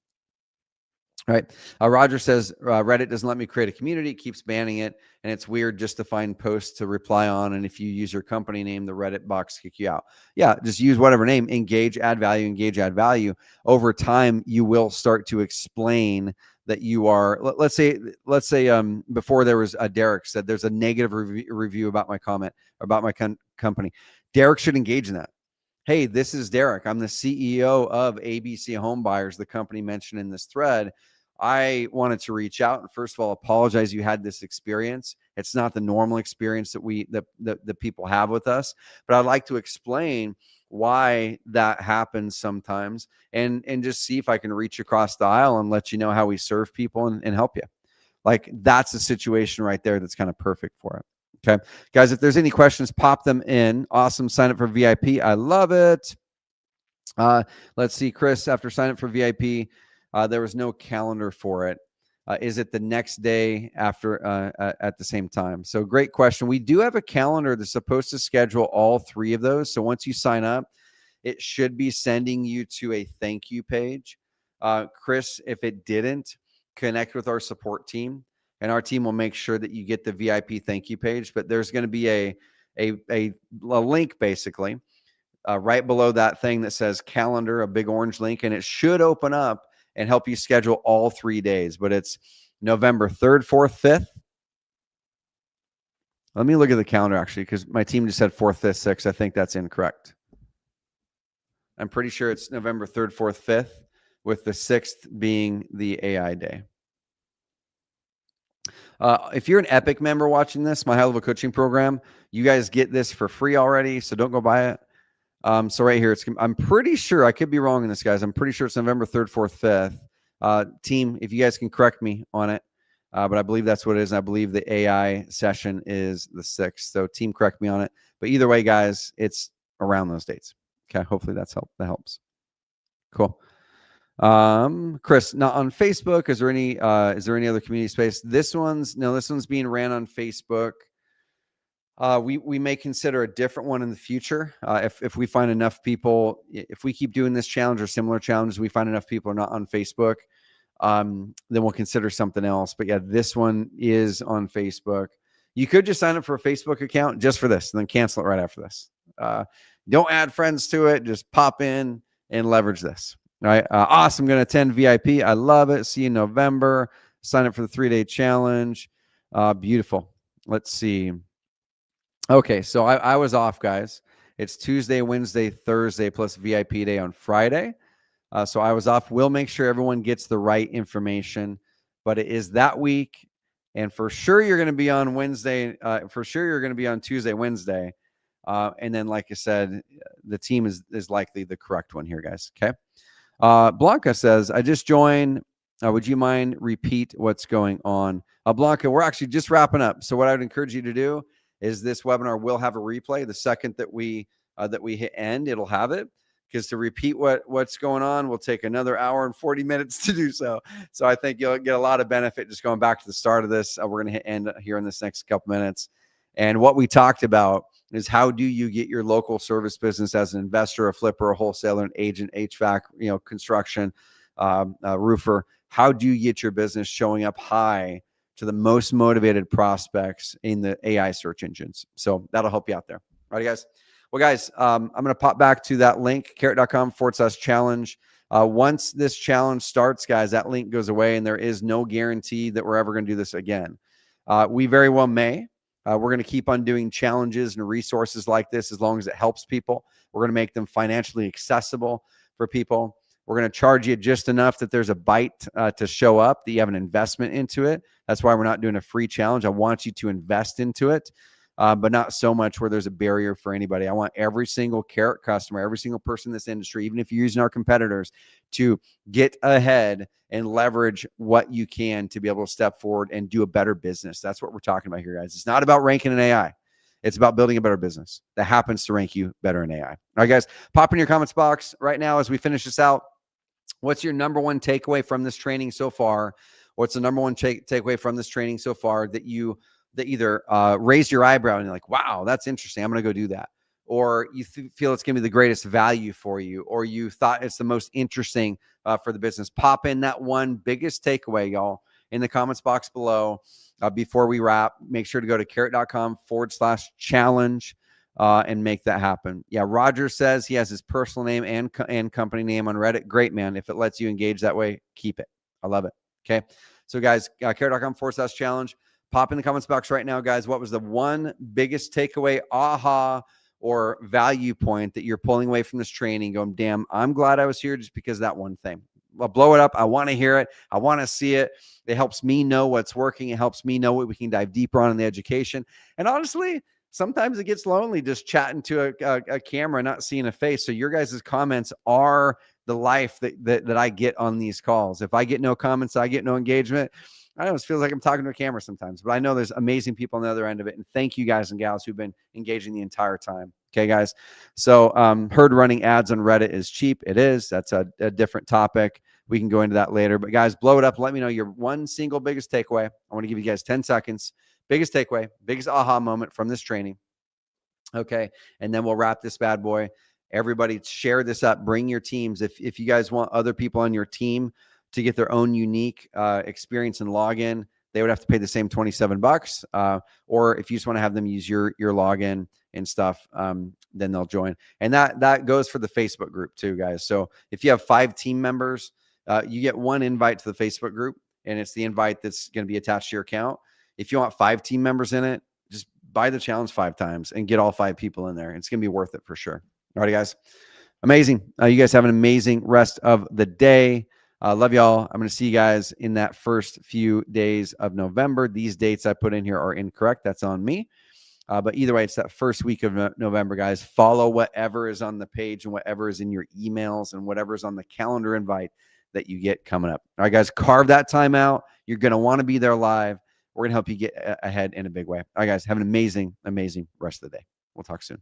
All right. Roger says, Reddit doesn't let me create a community. It keeps banning it. And it's weird just to find posts to reply on. And if you use your company name, the Reddit box kick you out. Yeah, just use whatever name. Engage, add value, engage, add value. Over time, you will start to explain that you are, let's say before there was Derek said there's a negative review about my comment, about my company. Derek should engage in that. Hey, this is Derek. I'm the CEO of ABC Home Buyers, the company mentioned in this thread. I wanted to reach out and first of all apologize you had this experience. It's not the normal experience that the people have with us, but I'd like to explain why that happens sometimes and just see if I can reach across the aisle and let you know how we serve people and help you. Like that's a situation right there that's kind of perfect for it. Okay, guys, if there's any questions, pop them in. Awesome. Sign up for VIP. I love it. Let's see, Chris, after sign up for VIP, there was no calendar for it. Is it the next day after at the same time? So great question. We do have a calendar that's supposed to schedule all three of those. So once you sign up, it should be sending you to a thank you page. Chris, if it didn't, connect with our support team and our team will make sure that you get the VIP thank you page. But there's going to be a link basically right below that thing that says calendar, a big orange link, and it should open up and help you schedule all 3 days. But it's November 3rd, 4th, 5th. Let me look at the calendar actually, because my team just said 4th, 5th, 6th. I think that's incorrect. I'm pretty sure it's November 3rd, 4th, 5th, with the 6th being the AI day. If you're an Epic member watching this, my high-level coaching program, you guys get this for free already, so don't go buy it. So right here, I'm pretty sure, I could be wrong in this, guys. I'm pretty sure it's November 3rd, 4th, 5th. Team, if you guys can correct me on it, but I believe that's what it is. And I believe the AI session is the 6th. So team, correct me on it. But either way, guys, it's around those dates. Okay, hopefully that helps. Cool. Chris, not on Facebook. Is there any other community space? This one's being ran on Facebook. We may consider a different one in the future. If we find enough people, if we keep doing this challenge or similar challenges, we find enough people are not on Facebook, then we'll consider something else. But yeah, this one is on Facebook. You could just sign up for a Facebook account just for this and then cancel it right after this. Don't add friends to it. Just pop in and leverage this. All right. Awesome. I'm going to attend VIP. I love it. See you in November. Sign up for the 3-day challenge. Beautiful. Let's see. Okay, so I was off, guys. It's Tuesday, Wednesday, Thursday, plus VIP day on Friday. So I was off. We'll make sure everyone gets the right information, but it is that week. And for sure, you're going to be on Wednesday. For sure, you're going to be on Tuesday, Wednesday. And then, like I said, the team is likely the correct one here, guys. Okay. Blanca says, I just joined. Would you mind repeat what's going on? Blanca, we're actually just wrapping up. So what I would encourage you to do is this webinar will have a replay. The second that we hit end, it'll have it. Because to repeat what's going on will take another hour and 40 minutes to do so. So I think you'll get a lot of benefit just going back to the start of this. We're going to hit end here in this next couple minutes. And what we talked about is how do you get your local service business as an investor, a flipper, a wholesaler, an agent, HVAC, construction, roofer. How do you get your business showing up high to the most motivated prospects in the AI search engines? So that'll help you out there. All right, guys. Well, guys, I'm going to pop back to that link, carrot.com/challenge. Once this challenge starts, guys, that link goes away, and there is no guarantee that we're ever going to do this again. We very well may. We're going to keep on doing challenges and resources like this as long as it helps people. We're going to make them financially accessible for people. We're going to charge you just enough that there's a bite to show up, that you have an investment into it. That's why we're not doing a free challenge. I want you to invest into it, but not so much where there's a barrier for anybody. I want every single Carrot customer, every single person in this industry, even if you're using our competitors, to get ahead and leverage what you can to be able to step forward and do a better business. That's what we're talking about here, guys. It's not about ranking in AI. It's about building a better business that happens to rank you better in AI. All right, guys, pop in your comments box right now as we finish this out. What's your number one takeaway from this training so far? What's the number one takeaway from this training so far that either raise your eyebrow and you're like, wow, that's interesting, I'm going to go do that. Or you feel it's going to be the greatest value for you, or you thought it's the most interesting for the business. Pop in that one biggest takeaway, y'all, in the comments box below. Before we wrap, make sure to go to carrot.com/challenge and make that happen. Yeah, Roger says he has his personal name and company name on Reddit. Great, man. If it lets you engage that way, keep it. I love it. Okay. So guys, care.com/challenge. Pop in the comments box right now, guys. What was the one biggest takeaway, aha, or value point that you're pulling away from this training going, damn, I'm glad I was here just because of that one thing. I'll blow it up. I want to hear it. I want to see it. It helps me know what's working. It helps me know what we can dive deeper on in the education. And honestly, sometimes it gets lonely just chatting to a camera, not seeing a face. So your guys' comments are the life that I get on these calls. If I get no comments, I get no engagement. I know it feels like I'm talking to a camera sometimes, but I know there's amazing people on the other end of it. And thank you guys and gals who've been engaging the entire time. Okay, guys. So herd running ads on Reddit is cheap. It is. That's a different topic. We can go into that later. But guys, blow it up. Let me know your one single biggest takeaway. I want to give you guys 10 seconds. Biggest takeaway, biggest aha moment from this training. Okay. And then we'll wrap this bad boy. Everybody share this up. Bring your teams. If you guys want other people on your team to get their own unique experience and login, they would have to pay the same $27. Or if you just want to have them use your login and stuff, then they'll join. And that goes for the Facebook group too, guys. So if you have 5 team members, you get one invite to the Facebook group, and it's the invite that's going to be attached to your account. If you want 5 team members in it, just buy the challenge 5 times and get all 5 people in there. It's going to be worth it for sure. All right, guys. Amazing. You guys have an amazing rest of the day. Love y'all. I'm going to see you guys in that first few days of November. These dates I put in here are incorrect. That's on me. But either way, it's that first week of November, guys. Follow whatever is on the page and whatever is in your emails and whatever is on the calendar invite that you get coming up. All right, guys, carve that time out. You're going to want to be there live. We're going to help you get ahead in a big way. All right, guys, have an amazing, amazing rest of the day. We'll talk soon.